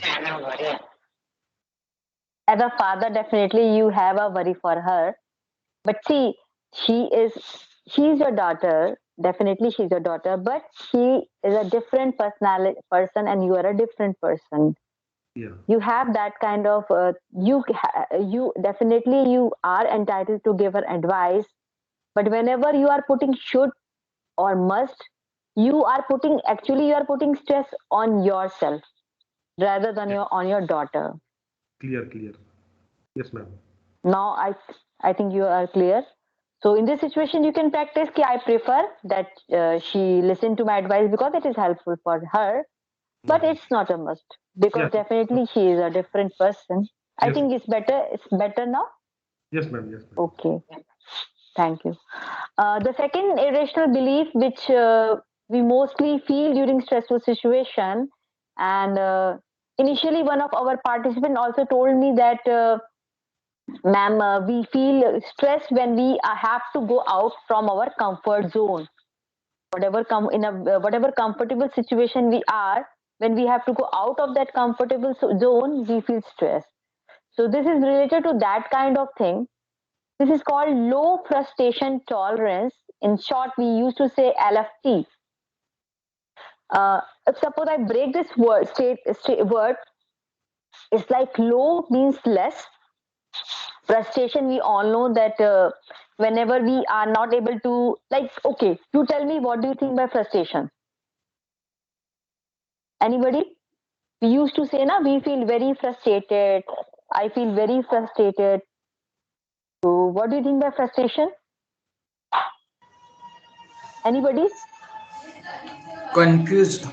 B: As a father, definitely you have a worry for her. But see, she is she is your daughter. Definitely she's your daughter, but she is a different personality person, and you are a different person.
K: Yeah,
B: You have that kind of you definitely you are entitled to give her advice, but whenever you are putting should or must, you are putting stress on yourself rather than
K: yeah.
B: on your daughter.
K: Clear, clear. Yes, ma'am.
B: Now I think you are clear. So in this situation, you can practice ki I prefer that she listen to my advice because it is helpful for her, but it's not a must because
K: Yeah.
B: definitely she is a different person. I
K: Yes.
B: think it's better. It's better now.
K: Yes, ma'am. Yes, ma'am.
B: Okay, thank you. The second irrational belief, which we mostly feel during stressful situation, and initially one of our participants also told me that, ma'am, we feel stressed when we have to go out from our comfort zone. Whatever whatever comfortable situation we are, when we have to go out of that comfortable zone, we feel stressed. So this is related to that kind of thing. This is called low frustration tolerance. In short, we used to say LFT. If suppose I break this word, it's like low means less. Frustration, we all know that whenever we are not able to, like, okay, you tell me what do you think by frustration? Anybody? We used to say, na, we feel very frustrated. I feel very frustrated. So, what do you think by frustration? Anybody?
L: Confused.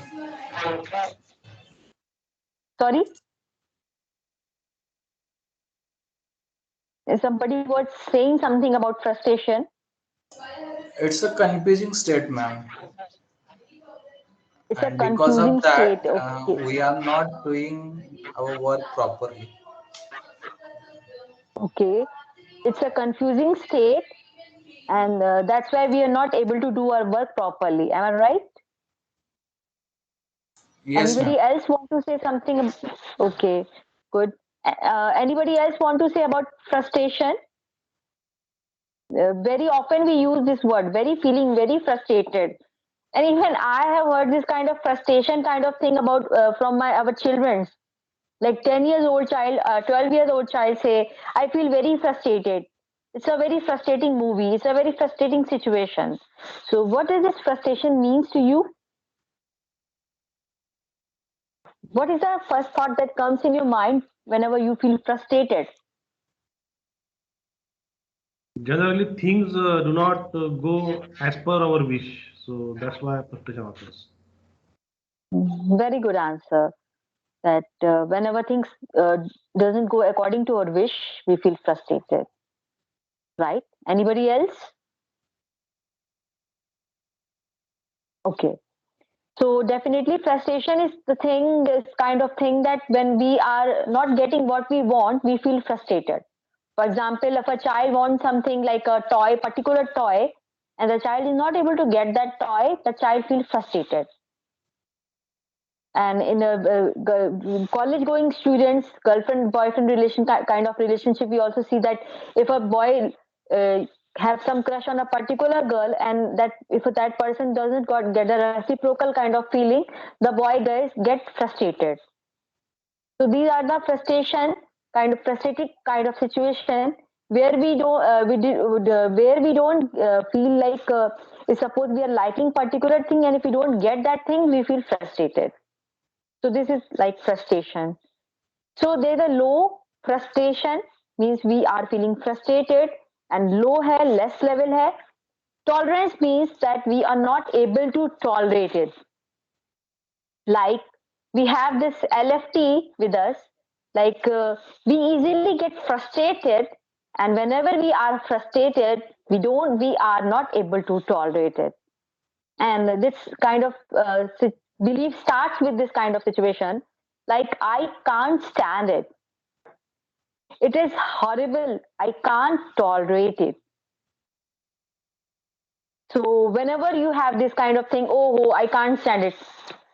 B: Sorry? Somebody was saying something about frustration.
L: It's a confusing state, ma'am.
B: It's a
L: And because of
B: confusing state.
L: that,
B: Okay.
L: we are not doing our work properly.
B: Okay. It's a confusing state, and that's why we are not able to do our work properly. Am I right?
L: Yes, ma'am.
B: Anybody else want to say something? Okay, good. Anybody else want to say about frustration? Very often we use this word, very feeling very frustrated. And even I have heard this kind of frustration kind of thing about from our children. Like 10 years old child, 12 years old child say, I feel very frustrated. It's a very frustrating movie. It's a very frustrating situation. So what does this frustration means to you? What is the first thought that comes in your mind whenever you feel frustrated?
K: Generally, things do not go as per our wish, so that's why frustration occurs.
B: Very good answer. That whenever things doesn't go according to our wish, we feel frustrated. Right? Anybody else? Okay. So definitely frustration is the thing, this kind of thing that when we are not getting what we want, we feel frustrated. For example, if a child wants something like a toy, particular toy, and the child is not able to get that toy, the child feels frustrated. And in a college going students, girlfriend boyfriend relation kind of relationship, we also see that if a boy have some crush on a particular girl, and that if that person doesn't get a reciprocal kind of feeling, the boy guys get frustrated. So these are the frustrated kind of situation where we don't where we don't feel like suppose we are liking particular thing, and if we don't get that thing, we feel frustrated. So this is like frustration. So there's a low frustration, means we are feeling frustrated, and low hai, less level hai. Tolerance means that we are not able to tolerate it. Like we have this LFT with us, like we easily get frustrated, and whenever we are frustrated, we are not able to tolerate it. And this kind of belief starts with this kind of situation, like I can't stand it, it is horrible, I can't tolerate it. So whenever you have this kind of thing, oh, I can't stand it,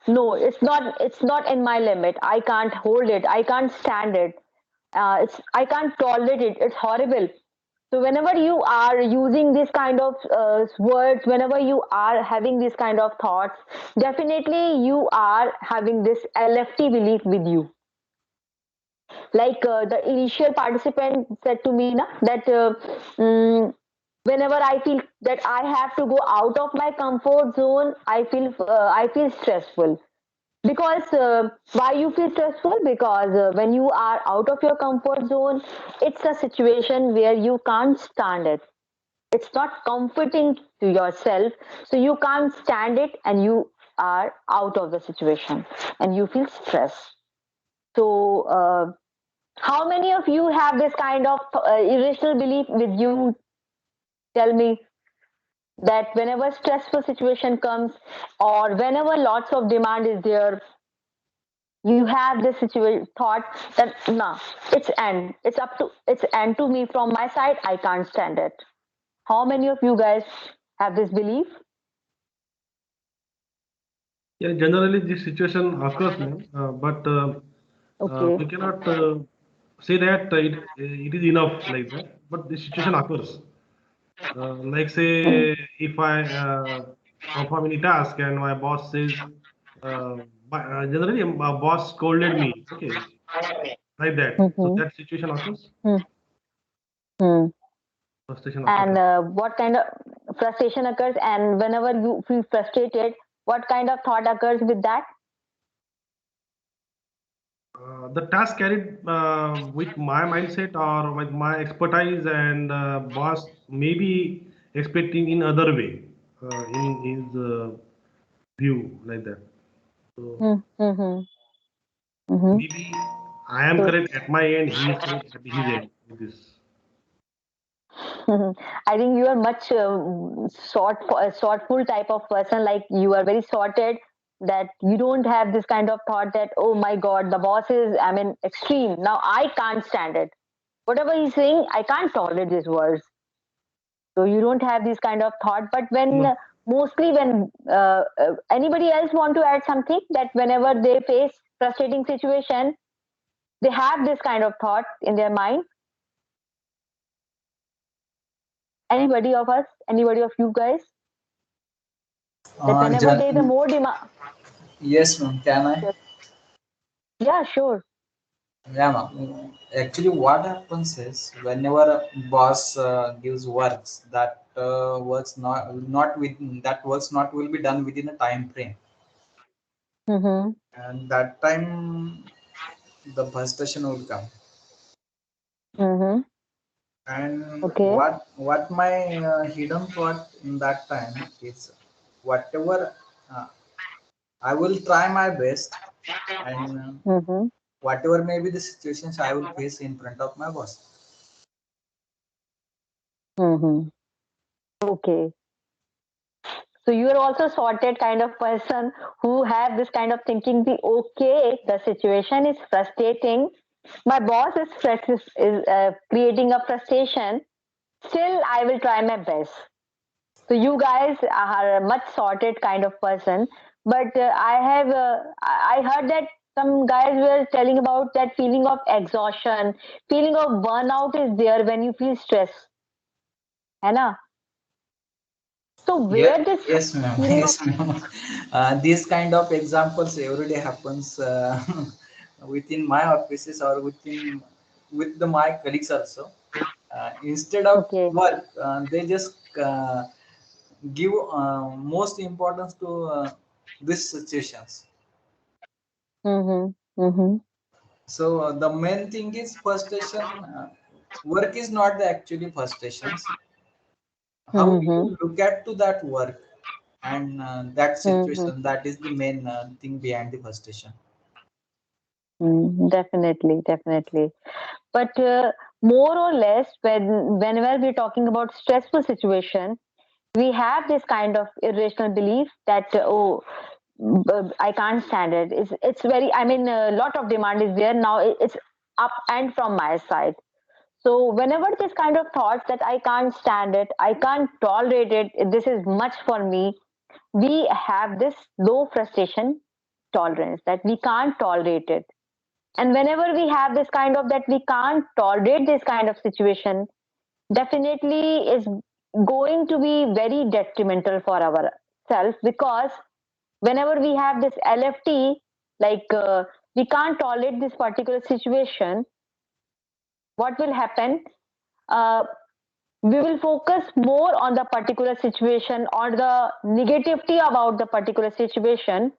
B: no, it's not in my limit, I can't hold it, I can't stand it, I can't tolerate it, it's horrible. So whenever you are using this kind of words, whenever you are having this kind of thoughts, definitely you are having this LFT belief with you. Like the initial participant said to me na, that whenever I feel that I have to go out of my comfort zone, I feel stressful. Because why you feel stressful? Because when you are out of your comfort zone, it's a situation where you can't stand it. it's not comforting to yourself, so you can't stand it and you are out of the situation and you feel stress. So how many of you have this kind of irrational belief with you? Tell me that whenever stressful situation comes or whenever lots of demand is there, you have this thought that nah, it's end to me from my side, I can't stand it. How many of you guys have this belief?
K: Yeah, generally this situation occurs, ma'am, but
B: Okay.
K: we cannot say that it is enough like that. But the situation occurs. Like
B: Mm.
K: say, if I perform any task and my boss says, generally my boss scolded me, okay, like that. So
B: Mm-hmm.
K: that situation occurs,
B: Mm-hmm.
K: frustration occurs.
B: And what kind of frustration occurs, and whenever you feel frustrated, what kind of thought occurs with that?
K: The task carried with my mindset or with my expertise and boss maybe expecting in other way in his view like that. So
B: Mm-hmm. Mm-hmm.
K: maybe I am
B: So
K: correct at my end, he is correct at his end with this.
B: I think you are much thoughtful type of person. Like you are very sorted. That you don't have this kind of thought that oh my god, the boss is I mean extreme. Now I can't stand it. Whatever he's saying, I can't tolerate these words. So you don't have this kind of thought. But when
K: No,
B: mostly when anybody else want to add something that whenever they face frustrating situation, they have this kind of thought in their mind. Anybody of us, anybody of you guys, that whenever there is a
L: Gen-
B: more demand.
L: yes, ma'am. Can I?
B: Yeah, sure.
L: Yeah, ma'am. Actually, what happens is whenever a boss gives works that works not within that works not will be done within a time frame,
B: Mm-hmm.
L: and that time the frustration will come.
B: Mm-hmm.
L: And
B: Okay.
L: what my hidden thought in that time is whatever uh, I will try my best, and
B: Mm-hmm.
L: whatever may be the situations I will face in front of my boss.
B: Mm-hmm. Okay. So you are also sorted kind of person who have this kind of thinking. The okay, the situation is frustrating. My boss is creating a frustration. Still, I will try my best. So you guys are a much sorted kind of person. But I heard that some guys were telling about that feeling of exhaustion, feeling of burnout is there when you feel stress, है ना? So
L: Yeah,
B: where this
L: yes, ma'am.
B: feeling of
L: Yes, ma'am. These kind of examples every day happens within my offices or with my colleagues also. Instead of
B: okay.
L: work, they just give most importance to these situations.
B: Mm-hmm. Mm-hmm.
L: So the main thing is frustration. Work is not the actually frustrations. How
B: Mm-hmm.
L: you look at to that work and that
B: Mm-hmm.
L: situation, that is the main thing behind the frustration.
B: Mm, definitely, definitely. But more or less, whenever we're talking about stressful situation, we have this kind of irrational belief that I can't stand it. It's very. I mean, a lot of demand is there now. It's up and from my side. So whenever this kind of thoughts that I can't stand it, I can't tolerate it. This is much for me. We have this low frustration tolerance that we can't tolerate it. And whenever we have this kind of that we can't tolerate this kind of situation, definitely is going to be very detrimental for ourselves, because whenever we have this LFT, like we can't tolerate this particular situation, what will happen? Uh, we will focus more on the particular situation or the negativity about the particular situation,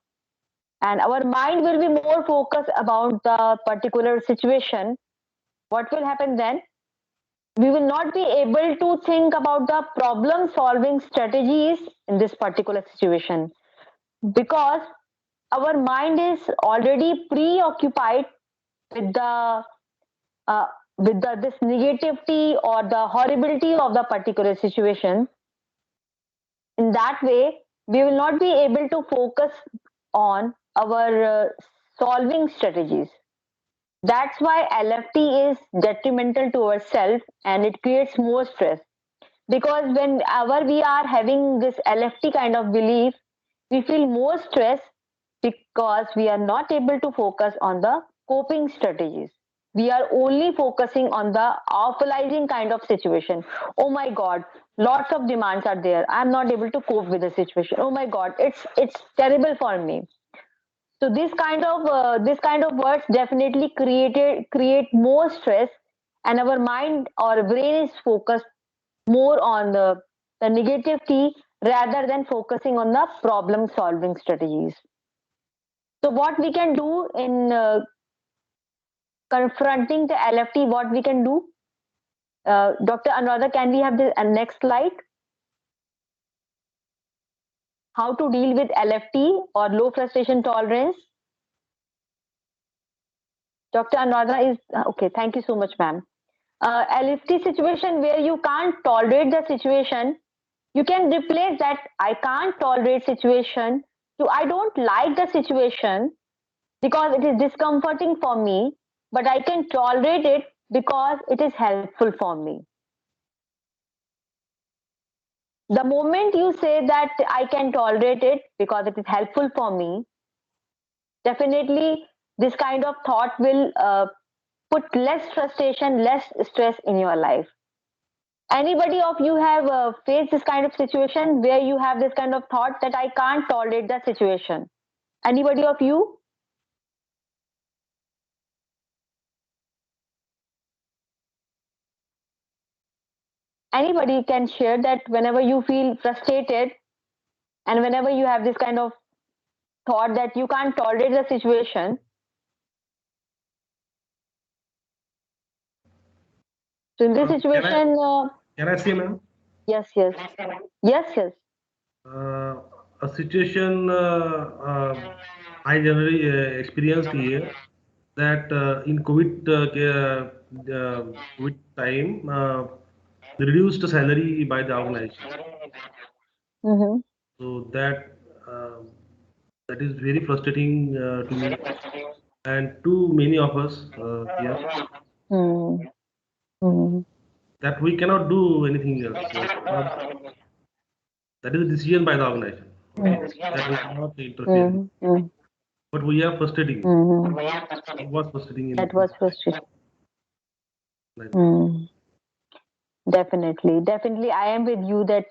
B: and our mind will be more focused about the particular situation. What will happen then? we will not be able to think about the problem solving strategies in this particular situation, because our mind is already preoccupied with the uh, this negativity or the horribility of the particular situation. In that way, we will not be able to focus on our solving strategies. That's why LFT is detrimental to ourselves and it creates more stress. Because whenever we are having this LFT kind of belief, we feel more stress because we are not able to focus on the coping strategies. We are only focusing on the awfulizing kind of situation. Oh my God, lots of demands are there. I'm not able to cope with the situation. Oh my God, it's terrible for me. So this kind of words definitely create more stress, and our mind or brain is focused more on the negativity rather than focusing on the problem solving strategies. So what we can do in confronting the LFT, what we can do, Dr. Anuradha, can we have the next slide? How to deal with LFT or low frustration tolerance? Dr. Anuradha is okay. Thank you so much, ma'am. LFT situation where you can't tolerate the situation, you can replace that I can't tolerate situation to I don't like the situation because it is discomforting for me, but I can tolerate it because it is helpful for me. The moment you say that I can tolerate it because it is helpful for me, definitely this kind of thought will put less frustration, less stress in your life. Anybody of you have faced this kind of situation where you have this kind of thought that I can't tolerate the situation? Anybody of you? Anybody can share that whenever you feel frustrated and whenever you have this kind of thought that you can't tolerate the situation. So in this situation,
K: Can I say, ma'am?
B: yes, yes, yes, yes.
K: A situation I generally experienced here, that in COVID time, they reduced the salary by the organization.
B: Mm-hmm.
K: So that is very frustrating to me and to many of us here,
B: Mm-hmm.
K: that we cannot do anything else. That is a decision by the organization. That we cannot interfere in.
B: Mm-hmm.
K: But we are frustrating.
B: Mm-hmm.
K: It was frustrating in
B: That was frustrating.
K: like that.
B: Mm. Definitely, definitely. I am with you that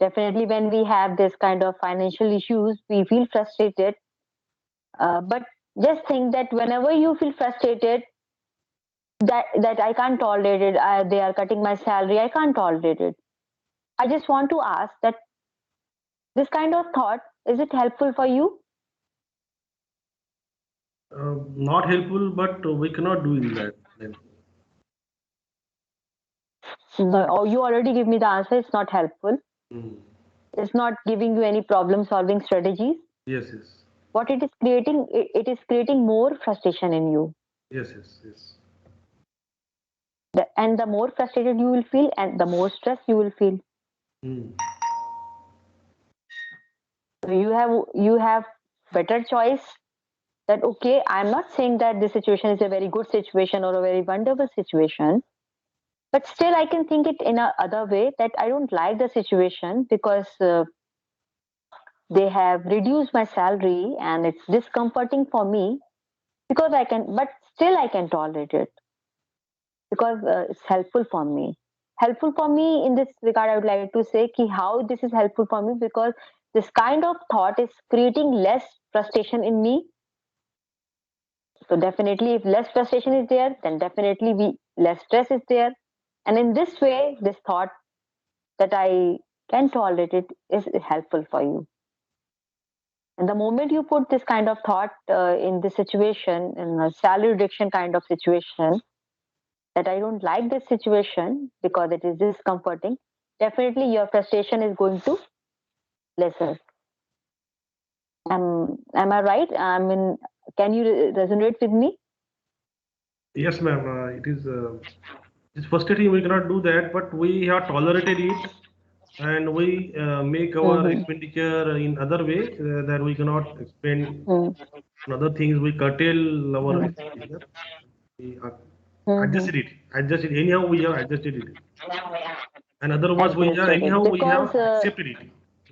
B: definitely when we have this kind of financial issues, we feel frustrated. But just think that whenever you feel frustrated, that I can't tolerate it. They are cutting my salary. I can't tolerate it. I just want to ask that this kind of thought, is it helpful for you?
K: Not helpful, but we cannot do in that. Then.
B: No, or you already give me the answer. It's not helpful.
K: Mm.
B: It's not giving you any problem solving strategies.
K: Yes, yes.
B: What it is creating, it is creating more frustration in you.
K: Yes, yes, yes.
B: And the more frustrated you will feel, and the more stress you will feel.
K: Mm.
B: So you have better choice. That okay, I'm not saying that this situation is a very good situation or a very wonderful situation, but still I can think it in a other way that I don't like the situation because they have reduced my salary and it's discomforting for me, because I can, but still I can tolerate it because it's helpful for me. Helpful for me in this regard, I would like to say ki how this is helpful for me, because this kind of thought is creating less frustration in me. So definitely, if less frustration is there, then definitely less stress is there. And in this way, this thought that I can tolerate it is helpful for you. And the moment you put this kind of thought in this situation, in a salary reduction kind of situation, that I don't like this situation because it is discomforting, definitely your frustration is going to lesser. Am I right? I mean, can you resonate with me?
K: Yes, ma'am. It's frustrating. We cannot do that, but we have tolerated it, and we make our
B: Mm-hmm.
K: expenditure in other way that we cannot spend
B: Mm-hmm.
K: on other things. We curtail our
B: Mm-hmm.
K: expenditure. We
B: Mm-hmm.
K: adjusted it. Adjusted. Anyhow, we have adjusted it. And otherwise, we have
B: Adjusted it
K: anyhow we
B: because
K: have accepted it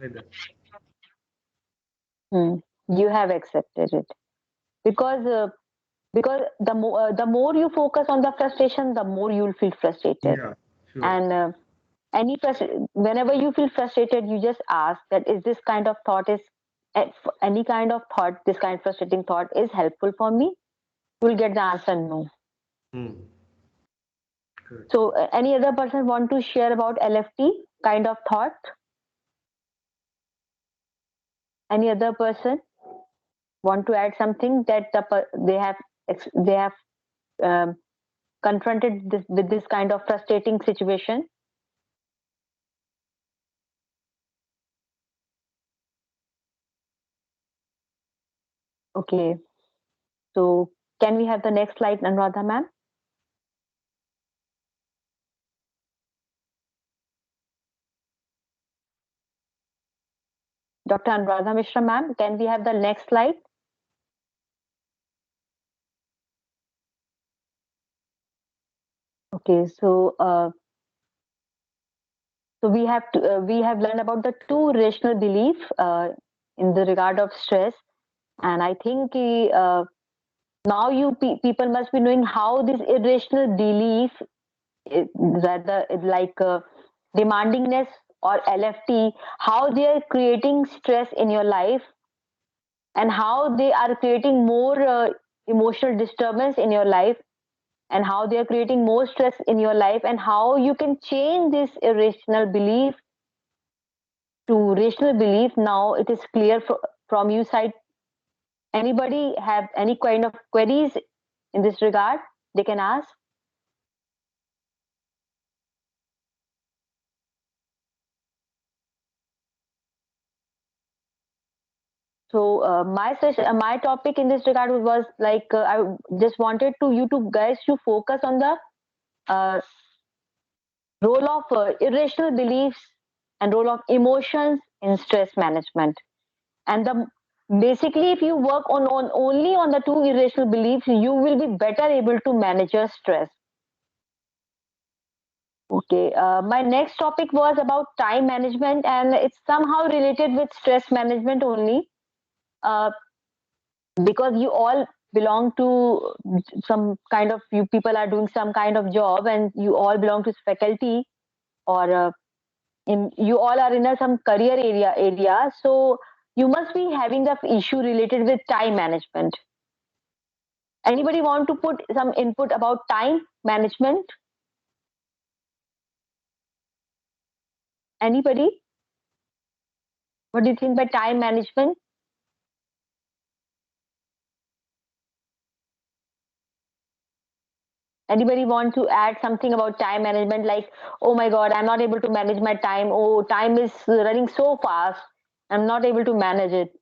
K: like that.
B: you have accepted it because the more you focus on the frustration, the more you'll feel frustrated.
K: Yeah, sure.
B: And whenever you feel frustrated, you just ask that is this kind of thought is any kind of thought, this kind of frustrating thought is helpful for me. You'll get the answer no.
K: Hmm. Correct.
B: So any other person want to share about LFT kind of thought? Any other person want to add something that they have um, confronted with this kind of frustrating situation? Okay, so can we have the next slide, Anuradha ma'am? Dr. Anuradha Mishra ma'am, can we have the next slide? Okay, so we have learned about the two rational belief in the regard of stress, and I think now people must be knowing how this irrational belief, rather like demandingness or LFT, how they are creating stress in your life and how they are creating more emotional disturbance in your life and how they are creating more stress in your life and how you can change this irrational belief to rational belief. Now it is clear from you side. Anybody have any kind of queries in this regard they can ask? So my topic in this regard was like I just wanted to you to guys to focus on the uh, role of irrational beliefs and role of emotions in stress management. And basically, if you work on only on the two irrational beliefs, you will be better able to manage your stress. Okay, my next topic was about time management, and it's somehow related with stress management only. Uh, because you all belong to some kind of, you people are doing some kind of job and you all belong to faculty or you all are in some career area, so you must be having the issue related with time management. Anybody want to put some input about time management? Anybody? What do you think by time management? Anybody want to add something about time management, like, oh my god, I'm not able to manage my time, oh time is running so fast, I'm not able to manage it?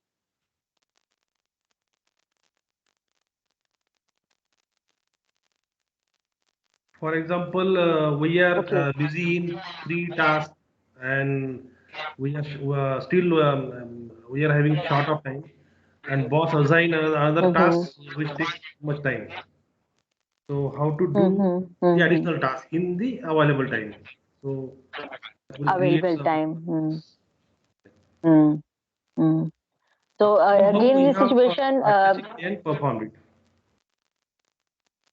K: For example, we are
B: Okay.
K: busy in three tasks, and we are still we are having short of time, and boss assign another
B: Mm-hmm.
K: task which takes much time. So how to do
B: Mm-hmm.
K: the
B: Mm-hmm.
K: additional task in the available time? So that will create
B: Available
K: some.
B: time. Mm-hmm. So
K: Somehow
B: again,
K: we
B: this
K: have
B: situation.
K: managed it and performed it.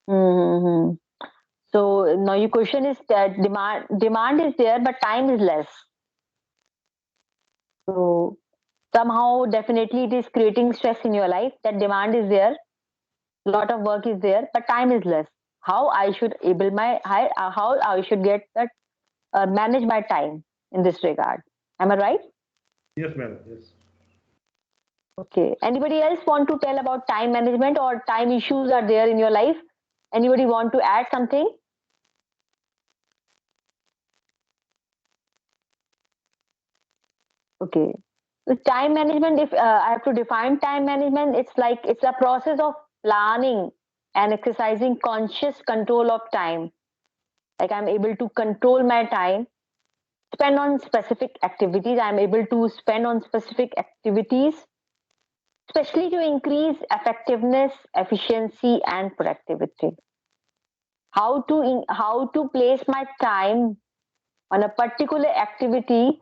B: Mm-hmm. So now your question is that demand is there, but time is less. So somehow, definitely, it is creating stress in your life. That demand is there, a lot of work is there, but time is less. How I should able my how I should get that manage my time in this regard? Am I right?
K: Yes, madam. Yes.
B: Okay. Anybody else want to tell about time management or time issues are there in your life? Anybody want to add something? Okay. So time management, if I have to define time management, it's a process of planning and exercising conscious control of time. Like I'm able to control my time, spend on specific activities. I'm able to spend on specific activities, especially to increase effectiveness, efficiency, and productivity. How to place my time on a particular activity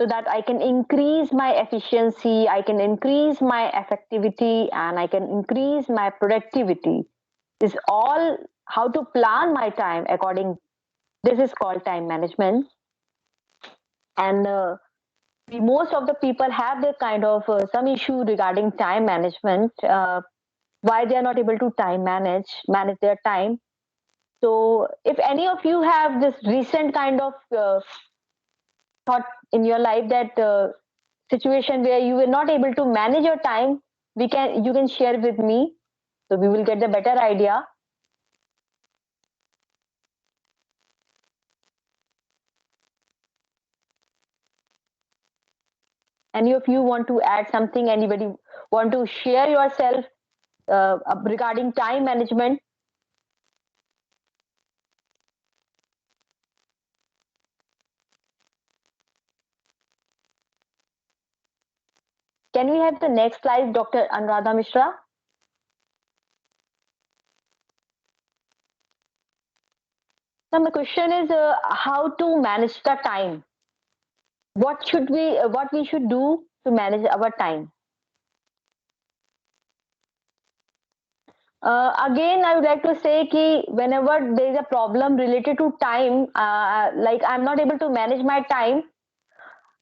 B: so that I can increase my efficiency, I can increase my effectivity, and I can increase my productivity. Is all how to plan my time according. This is called time management, and most of the people have the kind of some issue regarding time management. Why they are not able to manage their time. So, if any of you have this recent kind of thought in your life that situation where you were not able to manage your time, you can share with me, so we will get the better idea. Any of you want to add something? Anybody want to share yourself regarding time management? Can we have the next slide, Dr. Anuradha Mishra? Now my question is how to manage the time. What we should do to manage our time? Again, I would like to say that whenever there is a problem related to time, like I'm not able to manage my time,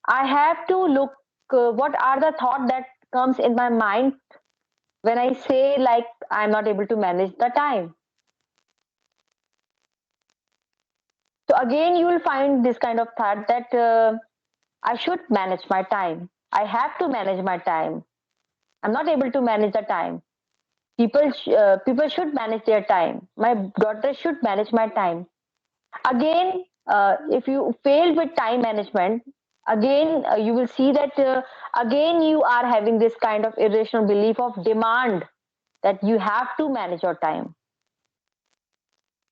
B: I have to look what are the thought that comes in my mind when I say like I'm not able to manage the time. So again, you will find this kind of thought that I should manage my time. I have to manage my time. I'm not able to manage the time. People should manage their time. My daughter should manage my time. Again, if you fail with time management, again you will see that again you are having this kind of irrational belief of demand that you have to manage your time.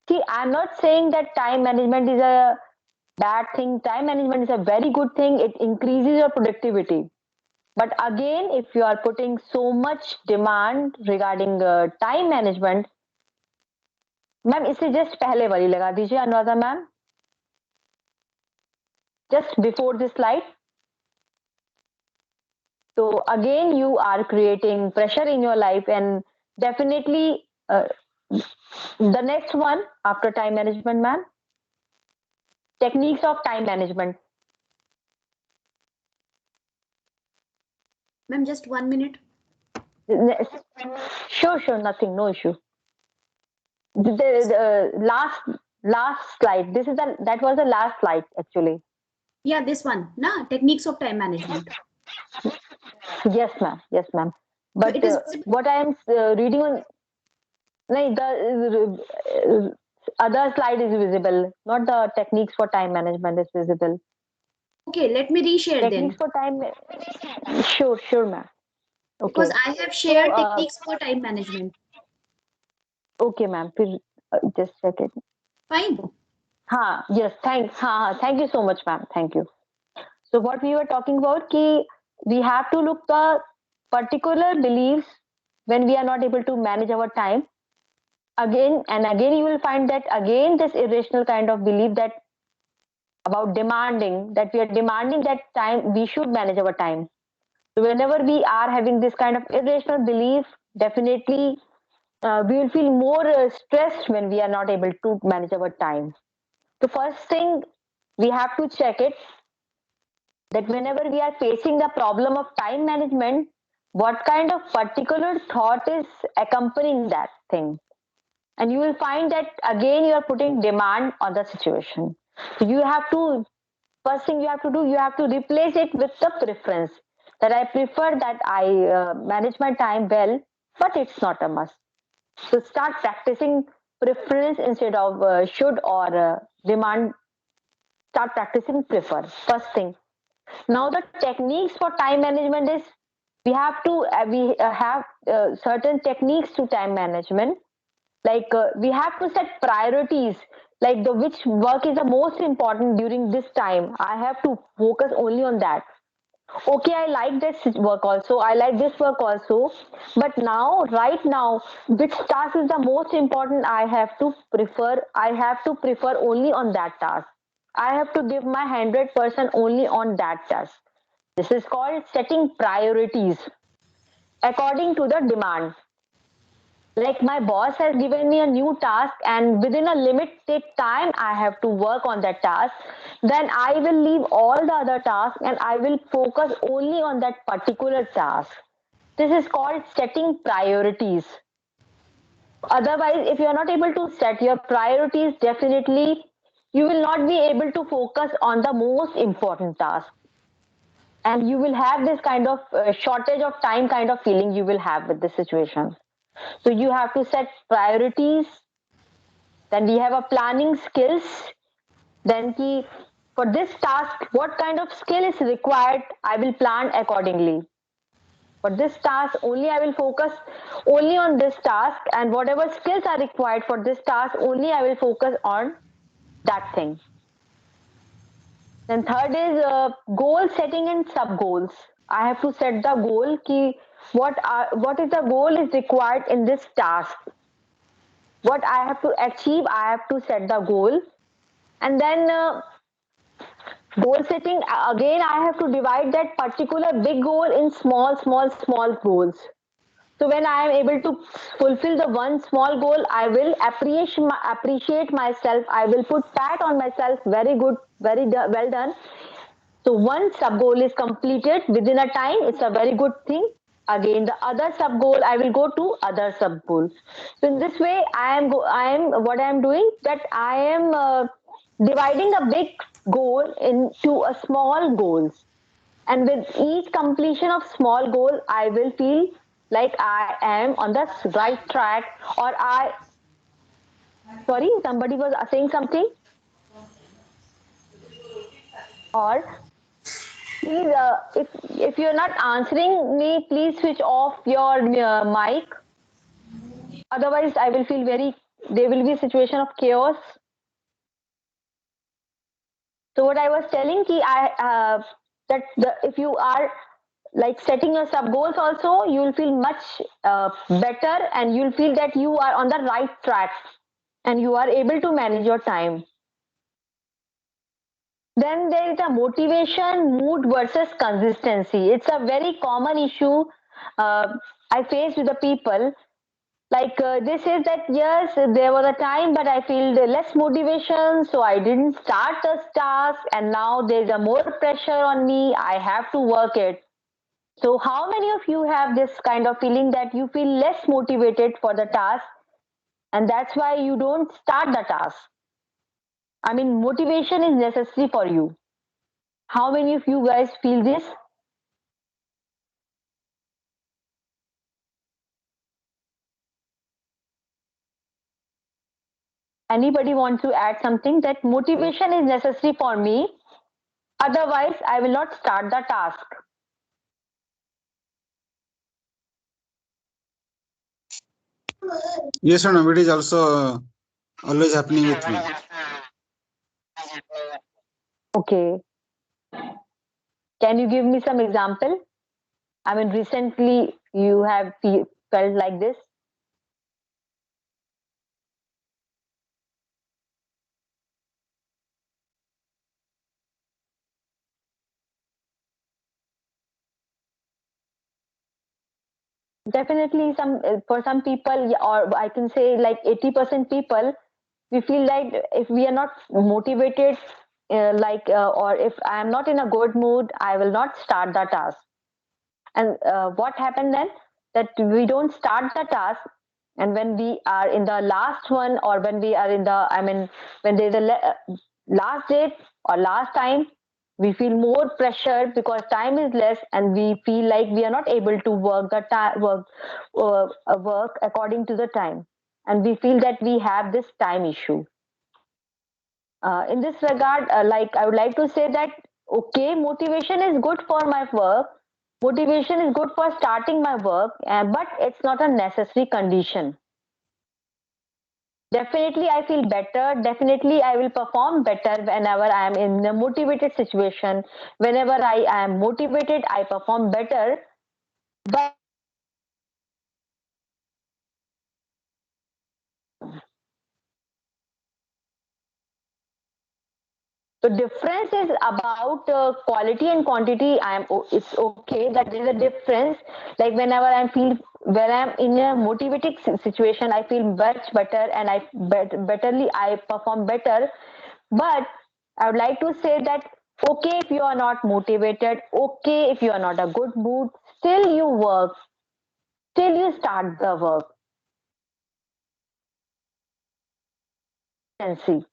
B: See, I'm not saying that time management is a bad thing. Time management is a very good thing. It increases your productivity. But again, if you are putting so much demand regarding time management, ma'am इसे just पहले वाली लगा दीजिए Anuradha ma'am, just before this slide. So again, you are creating pressure in your life, and definitely the next one after time management, ma'am, techniques of time management.
A: Ma'am, just 1 minute.
B: Sure, nothing, no issue. The last slide. That was the last slide actually.
A: Yeah, this one, na techniques of time management.
B: Yes, ma'am. Yes, ma'am. But
A: it is
B: what I am reading on, no, the other slide is visible. Not the techniques for time management is visible.
A: Okay, let me reshare
B: Techniques
A: then.
B: for time. Sure, ma'am. Okay.
A: Because I have shared techniques for time management.
B: Okay, ma'am. Just check it.
A: Fine.
B: Yes. Thank you so much, ma'am. Thank you. So what we were talking about, we have to look the particular beliefs when we are not able to manage our time. Again and again, you will find that again this irrational kind of belief that about demanding that we are demanding that time we should manage our time. So whenever we are having this kind of irrational belief, definitely we will feel more stressed when we are not able to manage our time. The first thing we have to check it that whenever we are facing the problem of time management, what kind of particular thought is accompanying that thing. And you will find that again you are putting demand on the situation. So you have to, first thing you have to do, you have to replace it with the preference that I prefer that I manage my time well, but it's not a must. So start practicing preference instead of should or demand. Start practicing prefer. First thing. Now the techniques for time management is we have certain techniques to time management. Like we have to set priorities, like the which work is the most important during this time. I have to focus only on that. Okay, I like this work also, I like this work also, but now right now which task is the most important, I have to prefer only on that task. I have to give my 100% only on that task. This is called setting priorities according to the demand. Like my boss has given me a new task and within a limited time I have to work on that task, then I will leave all the other tasks and I will focus only on that particular task. This is called setting priorities. Otherwise, if you are not able to set your priorities, definitely you will not be able to focus on the most important task, and you will have this kind of shortage of time kind of feeling you will have with this situation. So you have to set priorities. Then we have a planning skills. Then for this task, what kind of skill is required, I will plan accordingly. For this task, only I will focus only on this task, and whatever skills are required for this task, only I will focus on that thing. Then third is goal setting and sub goals. I have to set the goal ki what is the goal is required in this task. What I have to achieve, I have to set the goal. And then goal setting, again, I have to divide that particular big goal in small goals. So when I am able to fulfill the one small goal, I will appreciate myself. I will put pat on myself. Very good, well done. So one sub goal is completed within a time. It's a very good thing. Again, the other sub goal, I will go to other sub goals. So in this way, what I am doing, that I am dividing a big goal into a small goals. And with each completion of small goal, I will feel like I am on the right track, or sorry, somebody was saying something, or please, if you're not answering me, please switch off your mic. Otherwise, I will feel there will be a situation of chaos. So what I was telling if you are like setting your sub goals also, you will feel much better, and you'll feel that you are on the right track and you are able to manage your time. Then there is a motivation, mood versus consistency. It's a very common issue I face with the people. Like they say that yes, there was a time, but I feel less motivation, so I didn't start the task, and now there's a more pressure on me. I have to work it. So how many of you have this kind of feeling that you feel less motivated for the task, and that's why you don't start the task? I mean, motivation is necessary for you. How many of you guys feel this? Anybody want to add something? That motivation is necessary for me, otherwise I will not start the task.
J: Yes, madam. It is also always happening with me.
B: Okay. Can you give me some example? I mean, recently you have felt like this? Definitely, for some people, or I can say like 80% people, we feel like if we are not motivated, or if I am not in a good mood, I will not start the task. And what happened then? That we don't start the task, and when we are in the last one, or when we are in the, I mean, when there's a last date or last time, we feel more pressure because time is less, and we feel like we are not able to work the work according to the time, and we feel that we have this time issue. In this regard, like I would like to say that okay, motivation is good for my work, motivation is good for starting my work, but it's not a necessary condition. Definitely I feel better, definitely I will perform better whenever I am in a motivated situation. Whenever I am motivated, I perform better. But the difference is about quality and quantity. It's okay that there is a difference. Like whenever I feel, when I'm in a motivated situation, I feel much better, and betterly I perform better. But I would like to say that okay, if you are not motivated, okay, if you are not a good mood, still you work, still you start the work. Consistency.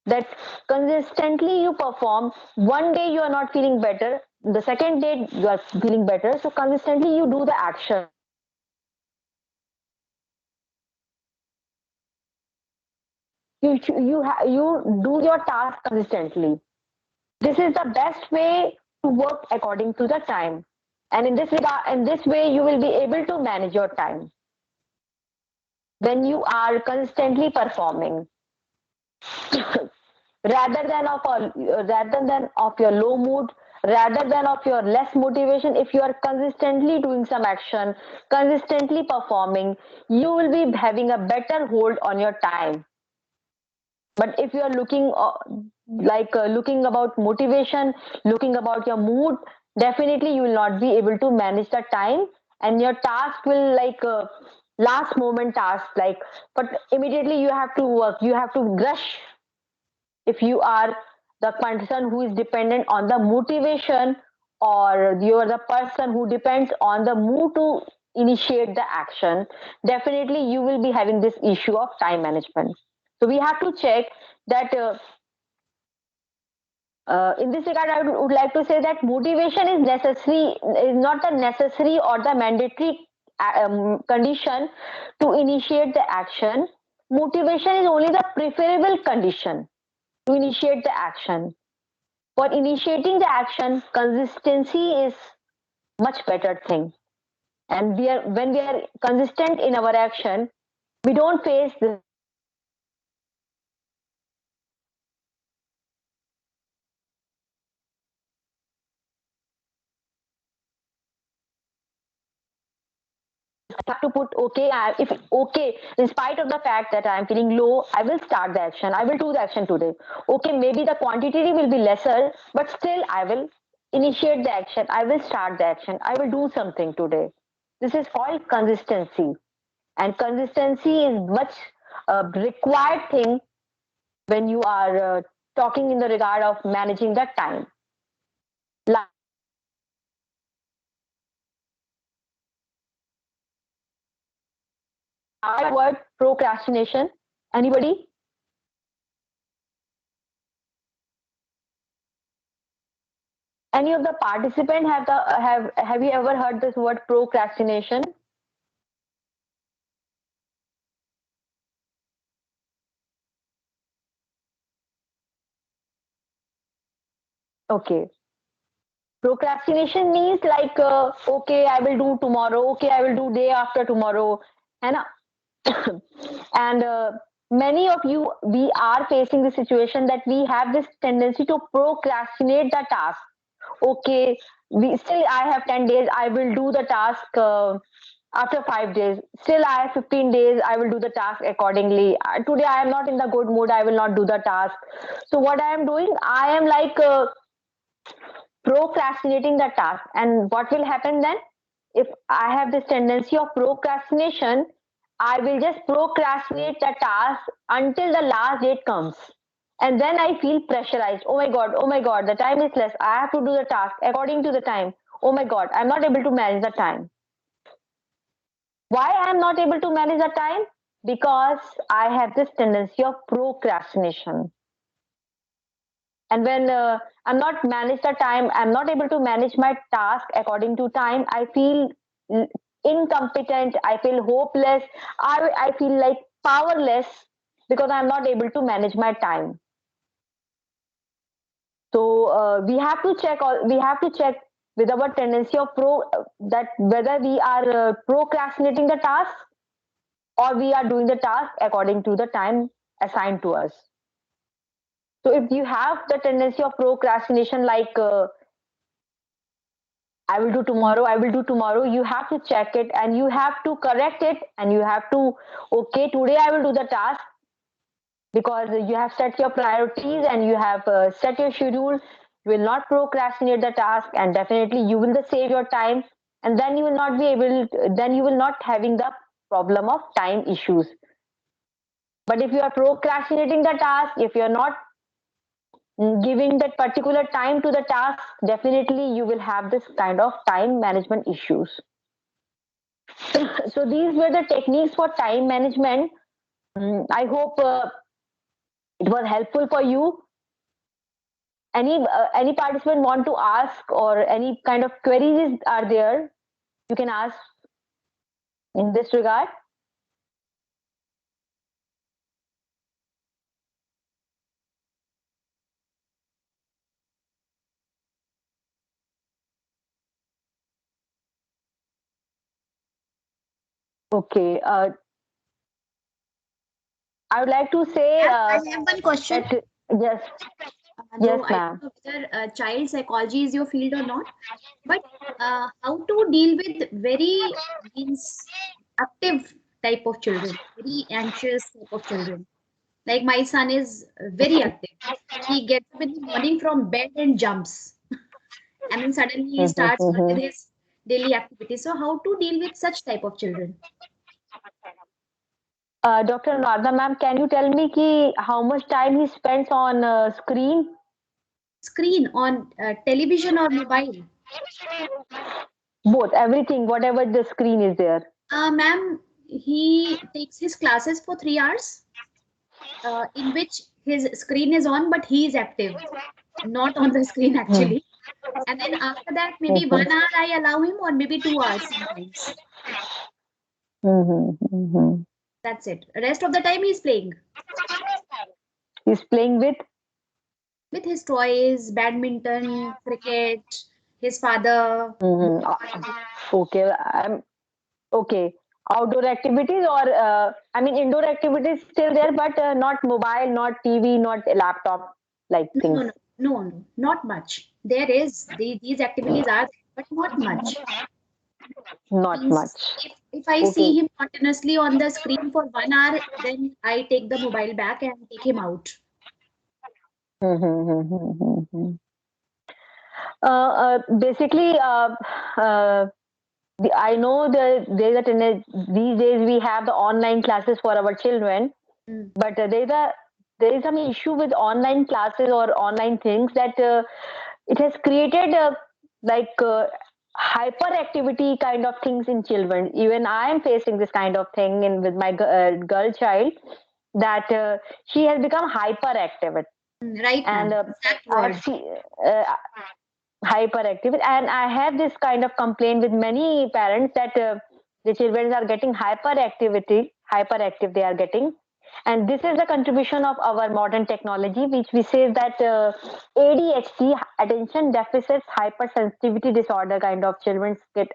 B: That consistently you perform. One day you are not feeling better, the second day you are feeling better, so consistently you do the action. You do your task consistently. This is the best way to work according to the time, and in this regard, in this way you will be able to manage your time when you are consistently performing. Rather than of your low mood, rather than of your less motivation, if you are consistently doing some action, consistently performing, you will be having a better hold on your time. But if you are looking about motivation, looking about your mood, definitely you will not be able to manage the time, and your task will last moment task, but immediately you have to work, you have to rush. If you are the person who is dependent on the motivation, or you are the person who depends on the mood to initiate the action, definitely you will be having this issue of time management. So we have to check that in this regard, I would like to say that motivation is necessary, is not the necessary or the mandatory condition to initiate the action. Motivation is only the preferable condition to initiate the action. For initiating the action, consistency is much better thing. And when we are consistent in our action, we don't face this have to put okay. If okay, in spite of the fact that I am feeling low, I will start the action. I will do the action today. Okay, maybe the quantity will be lesser, but still I will initiate the action. I will start the action. I will do something today. This is called consistency, and consistency is much required thing when you are talking in the regard of managing the time. Like word procrastination. Anybody? Any of the participant have you ever heard this word procrastination? Okay. Procrastination means okay, I will do tomorrow. Okay, I will do day after tomorrow. And and many of you, we are facing the situation that we have this tendency to procrastinate the task. Okay, we still I have 10 days, I will do the task after 5 days. Still I have 15 days, I will do the task accordingly. Today I am not in the good mood, I will not do the task. So what I am doing, I am procrastinating the task. And what will happen then? If I have this tendency of procrastination, I will just procrastinate the task until the last date comes. And then I feel pressurized. Oh my God, the time is less. I have to do the task according to the time. Oh my God, I'm not able to manage the time. Why I'm not able to manage the time? Because I have this tendency of procrastination. And when I'm not manage the time, I'm not able to manage my task according to time, I feel incompetent, I feel hopeless, I feel like powerless, because I'm not able to manage my time. So we have to check with our tendency of that whether we are procrastinating the task or we are doing the task according to the time assigned to us. So if you have the tendency of procrastination, like I will do tomorrow, you have to check it and you have to correct it, and you have to, okay, today I will do the task, because you have set your priorities and you have set your schedule. You will not procrastinate the task, and definitely you will save your time, and then you will not be able then you will not having the problem of time issues. But if you are procrastinating the task, if you are not giving that particular time to the task, definitely you will have this kind of time management issues. So these were the techniques for time management. I hope it was helpful for you. Any participant want to ask, or any kind of queries are there, you can ask in this regard. Okay, I would like to say
A: I have one question.
B: that yes, yes,
A: Though I
B: ma'am.
A: don't know whether child psychology is your field or not, but how to deal with very means active type of children, very anxious type of children. Like my son is very active. He gets up in the morning from bed and jumps, and then suddenly he starts on with his daily activities. So how to deal with such type of children?
B: Dr. Narda ma'am, can you tell me how much time he spends on screen?
A: Screen on television or mobile?
B: Both, everything, whatever the screen is there.
A: Ma'am, he takes his classes for 3 hours, in which his screen is on, but he is active, not on the screen actually. And then after that, maybe 1 hour I allow him, or maybe 2 hours sometimes. That's it. Rest of the time he's playing.
B: He's playing
A: with his toys, badminton, cricket, his father.
B: Okay, okay. Outdoor activities, or I mean indoor activities still there, but not mobile, not TV, not laptop like
A: No,
B: things.
A: no, no, no, no, not much. There is these activities are there, but not much.
B: Not
A: Means
B: much.
A: if I
B: Okay.
A: see him continuously on the screen for 1 hour, then I take the mobile back and take him out.
B: Basically, I know these days we have the online classes for our children, but there is some issue with online classes or online things, that it has created like hyperactivity kind of things in children. Even I am facing this kind of thing with my girl child, that she has become hyperactive.
A: Right,
B: And
A: ma'am. Exact
B: I
A: word.
B: have seen hyperactive, and I have this kind of complaint with many parents, that the children are getting hyperactive they are getting. And this is the contribution of our modern technology, which we say that ADHD, attention deficit hypersensitivity disorder kind of children they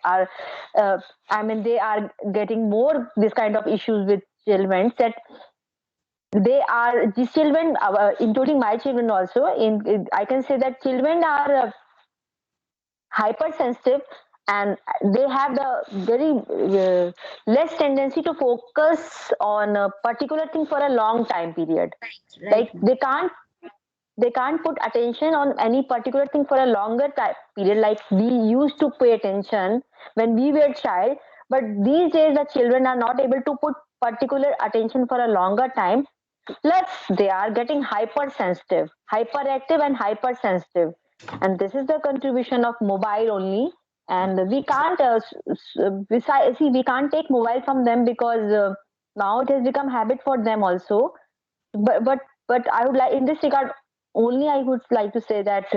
B: are getting more this kind of issues with children, that these children, including my children also, I can say that children are hypersensitive, and they have the very less tendency to focus on a particular thing for a long time period.
A: Right,
B: Like they can't put attention on any particular thing for a longer time period, like we used to pay attention when we were child. But these days the children are not able to put particular attention for a longer time. Plus they are getting hypersensitive, hyperactive and hypersensitive, and this is the contribution of mobile only. And we can't we can't take mobile from them, because now it has become habit for them also. But I would like, in this regard only, I would like to say that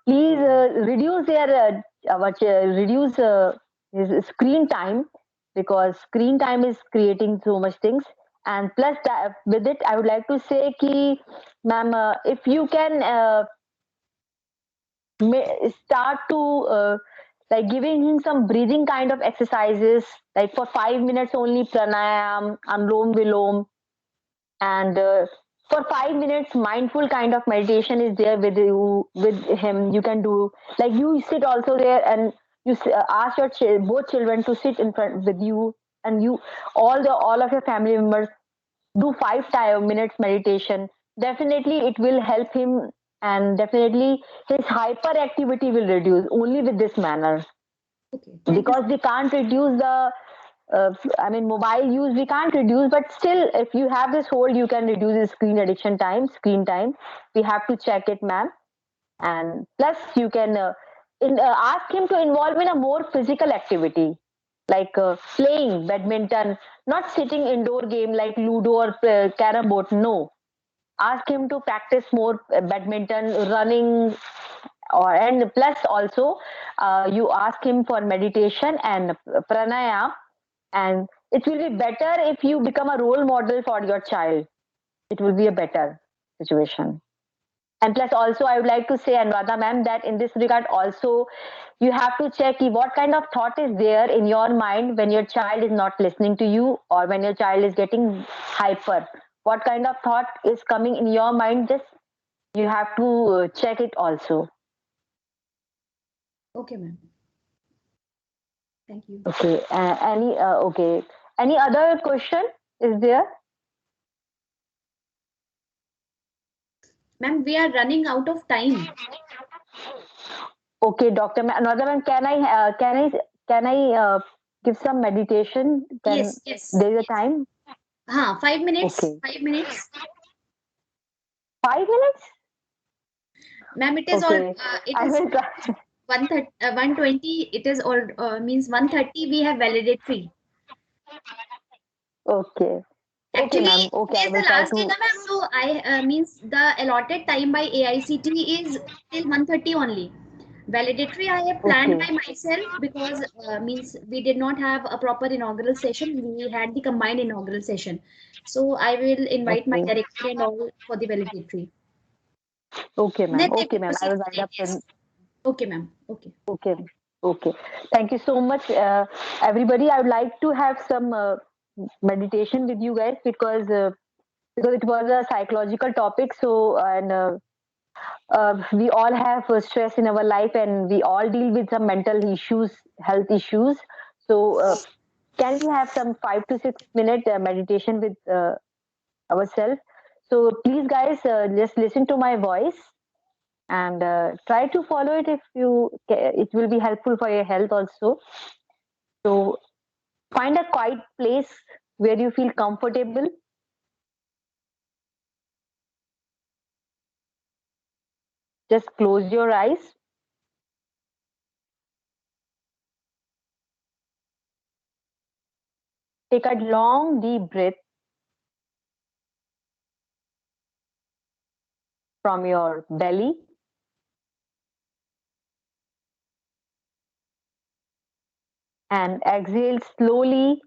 B: please reduce reduce his screen time, because screen time is creating so much things. And plus with it, I would like to say ki, ma'am, if you can start to like giving him some breathing kind of exercises, like for 5 minutes only pranayam, anlom vilom, and for 5 minutes mindful kind of meditation is there with you, with him. You can do like you sit also there, and you ask your both children to sit in front with you, and you all of your family members do 5 minutes meditation. Definitely it will help him, and definitely his hyperactivity will reduce only with this manner.
A: Okay, thank you.
B: Because we can't reduce the mobile use we can't reduce, but still if you have this hold, you can reduce the screen time. We have to check it, ma'am. And plus you can ask him to involve in a more physical activity, like playing badminton, not sitting indoor game like ludo or carrom board. No, ask him to practice more badminton, running, and plus also you ask him for meditation and pranayam. And it will be better if you become a role model for your child. It will be a better situation. And plus also I would like to say, Anuradha ma'am, that in this regard also you have to check what kind of thought is there in your mind when your child is not listening to you, or when your child is getting hyper. What kind of thought is coming in your mind? Just you have to check it also.
A: Okay, ma'am. Thank you.
B: Okay. Okay. Any other question is there?
A: Ma'am, we are running out of time.
B: Okay, doctor. Another one. Can I give some meditation?
A: Yes, yes.
B: There is a time?
A: 5 minutes.
B: Okay.
A: 5 minutes.
B: 5 minutes?
A: Ma'am, it is all.
B: Okay.
A: It
B: I
A: is
B: will try.
A: 120. It is all means 130. We have validatory.
B: Okay. Okay,
A: Actually,
B: ma'am. Okay,
A: today
B: I
A: is the
B: will try
A: last day,
B: to.
A: na ma'am. So I means the allotted time by AICT is till 1:30 only. Validatory I have planned
B: Okay.
A: by myself because means we did not have a proper inaugural session. We had the combined inaugural session. So I will invite my
B: Okay.
A: director and all for the validatory.
B: Okay,
A: Then
B: ma'am.
A: they
B: Okay,
A: will
B: ma'am. I
A: proceed
B: will
A: for
B: write
A: it.
B: up.
A: Yes. Okay, ma'am. Okay.
B: Okay. Okay. Thank you so much, everybody. I would like to have some meditation with you guys, because it was a psychological topic. So, and we all have stress in our life, and we all deal with some mental issues, health issues. So, can we have some 5 to 6 minute meditation with ourselves? So, please, guys, just listen to my voice and try to follow it if it will be helpful for your health also. So, find a quiet place where you feel comfortable. Just close your eyes. Take a long, deep breath from your belly, and exhale slowly.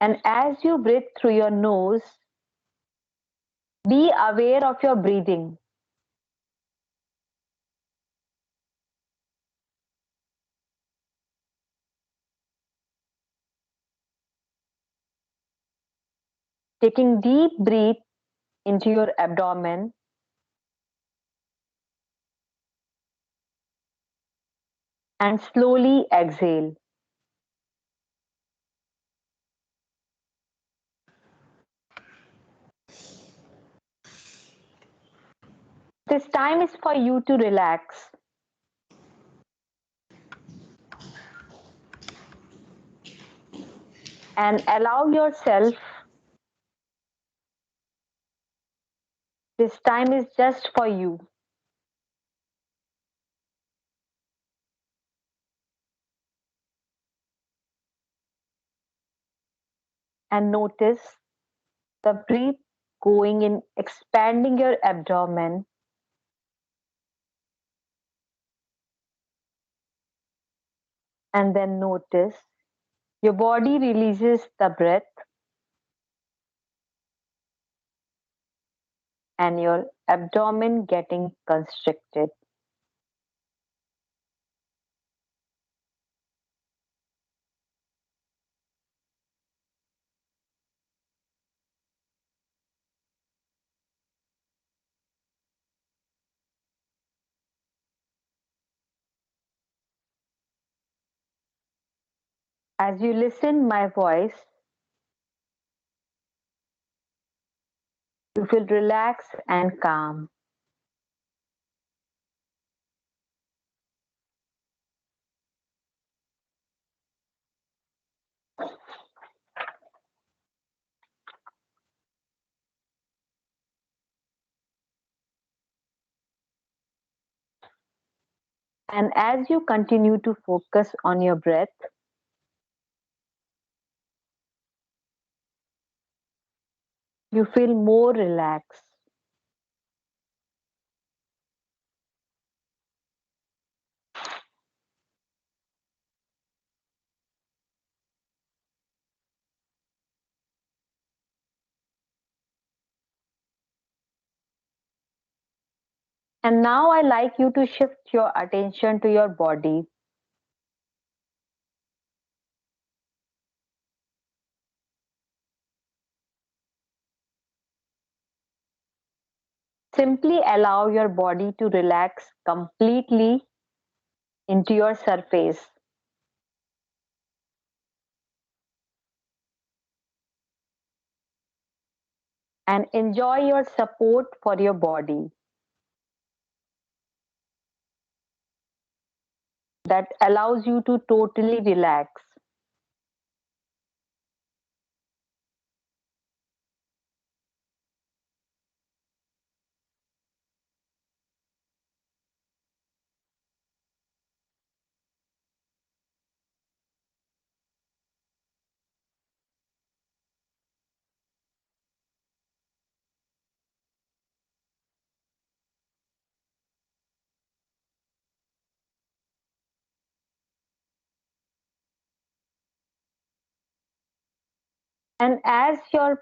B: And as you breathe through your nose, be aware of your breathing. Taking deep breath into your abdomen and slowly exhale. This time is for you to relax and allow yourself. This time is just for you. And notice the breath going in, expanding your abdomen. And then notice your body releases the breath and your abdomen getting constricted. As you listen my voice, you feel relaxed and calm. And as you continue to focus on your breath, you feel more relaxed. And now I like you to shift your attention to your body. Simply allow your body to relax completely into your surface. And enjoy your support for your body that allows you to totally relax. And as you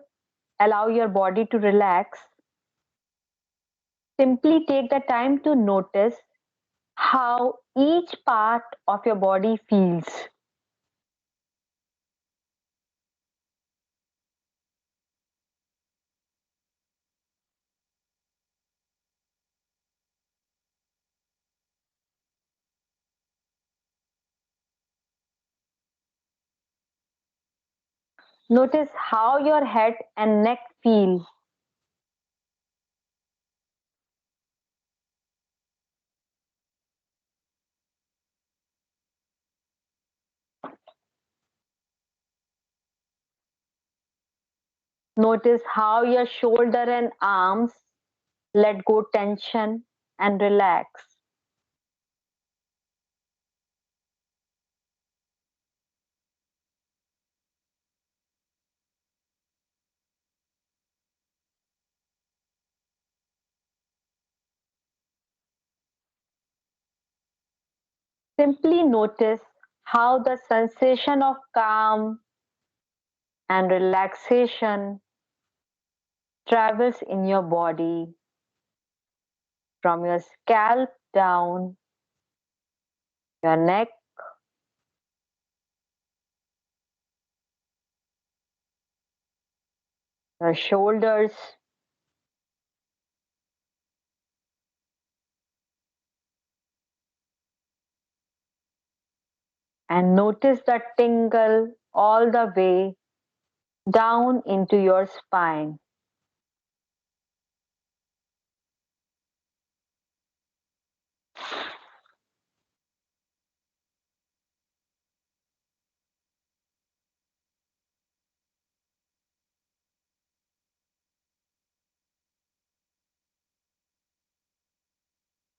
B: allow your body to relax, simply take the time to notice how each part of your body feels. Notice how your head and neck feel. Notice how your shoulder and arms let go tension and relax. Simply notice how the sensation of calm and relaxation travels in your body from your scalp down, your neck, your shoulders, and notice the tingle all the way down into your spine.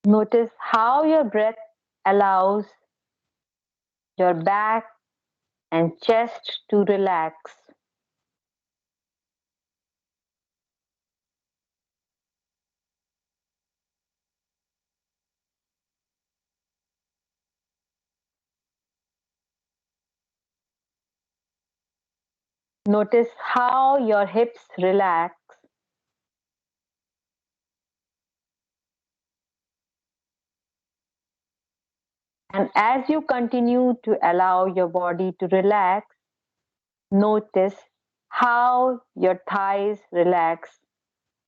B: Notice how your breath allows your back and chest to relax. Notice how your hips relax. And as you continue to allow your body to relax, notice how your thighs relax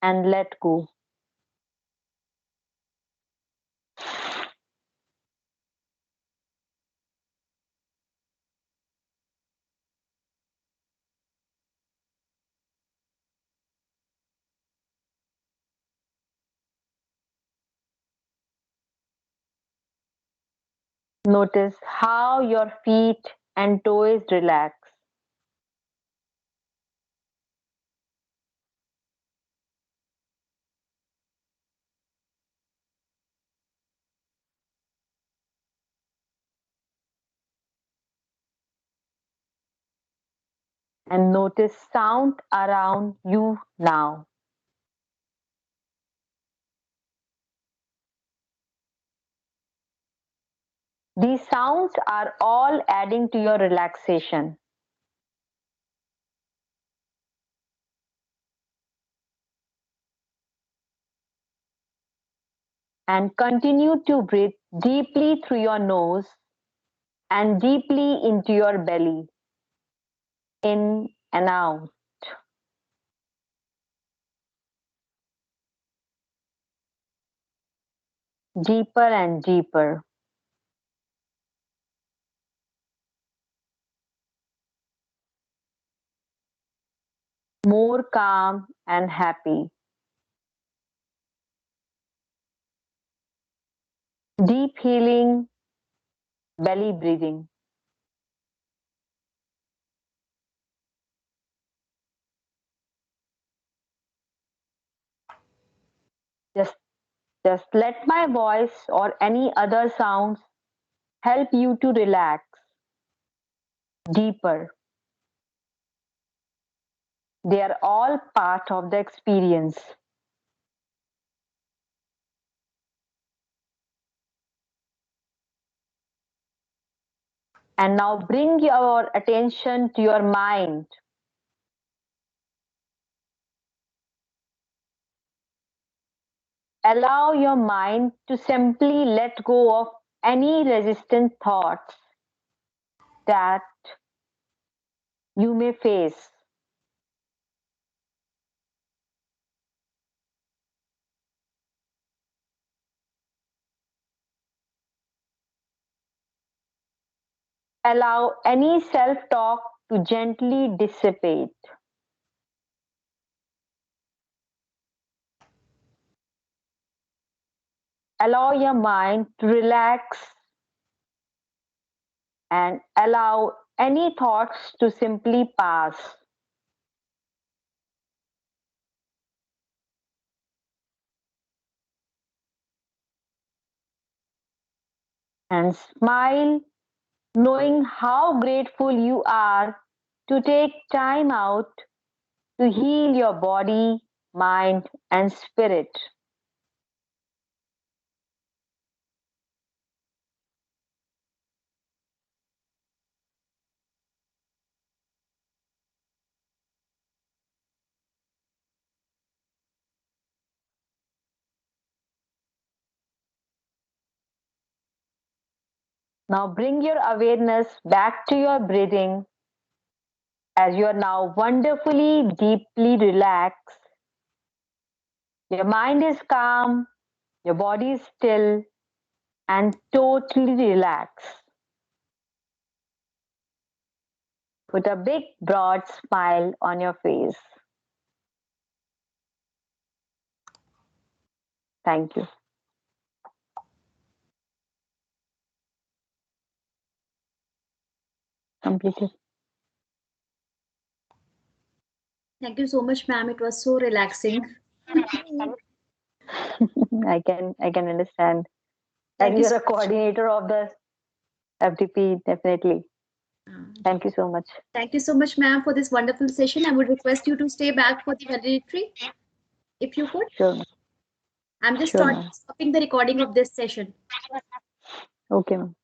B: and let go. Notice how your feet and toes relax. And notice sound around you now. These sounds are all adding to your relaxation. And continue to breathe deeply through your nose and deeply into your belly, in and out. Deeper and deeper. More calm and happy. Deep healing, belly breathing. Just let my voice or any other sounds help you to relax deeper. They are all part of the experience. And now bring your attention to your mind. Allow your mind to simply let go of any resistant thoughts that you may face. Allow any self-talk to gently dissipate. Allow your mind to relax and allow any thoughts to simply pass. And smile, knowing how grateful you are to take time out to heal your body, mind, and spirit. Now bring your awareness back to your breathing as you are now wonderfully, deeply relaxed. Your mind is calm, your body is still, and totally relaxed. Put a big, broad smile on your face. Thank you. Completed.
A: Thank you so much, ma'am. It was so relaxing.
B: I can understand.
A: Thank
B: And
A: you
B: you're
A: so
B: a coordinator of the FDP, definitely.
A: much.
B: Thank you so much.
A: Thank you so much, ma'am, for this wonderful session. I would request you to stay back for the valedictory, if you could.
B: Sure, ma'am.
A: I'm just
B: Sure, ma'am.
A: stopping the recording of this session.
B: Okay, ma'am.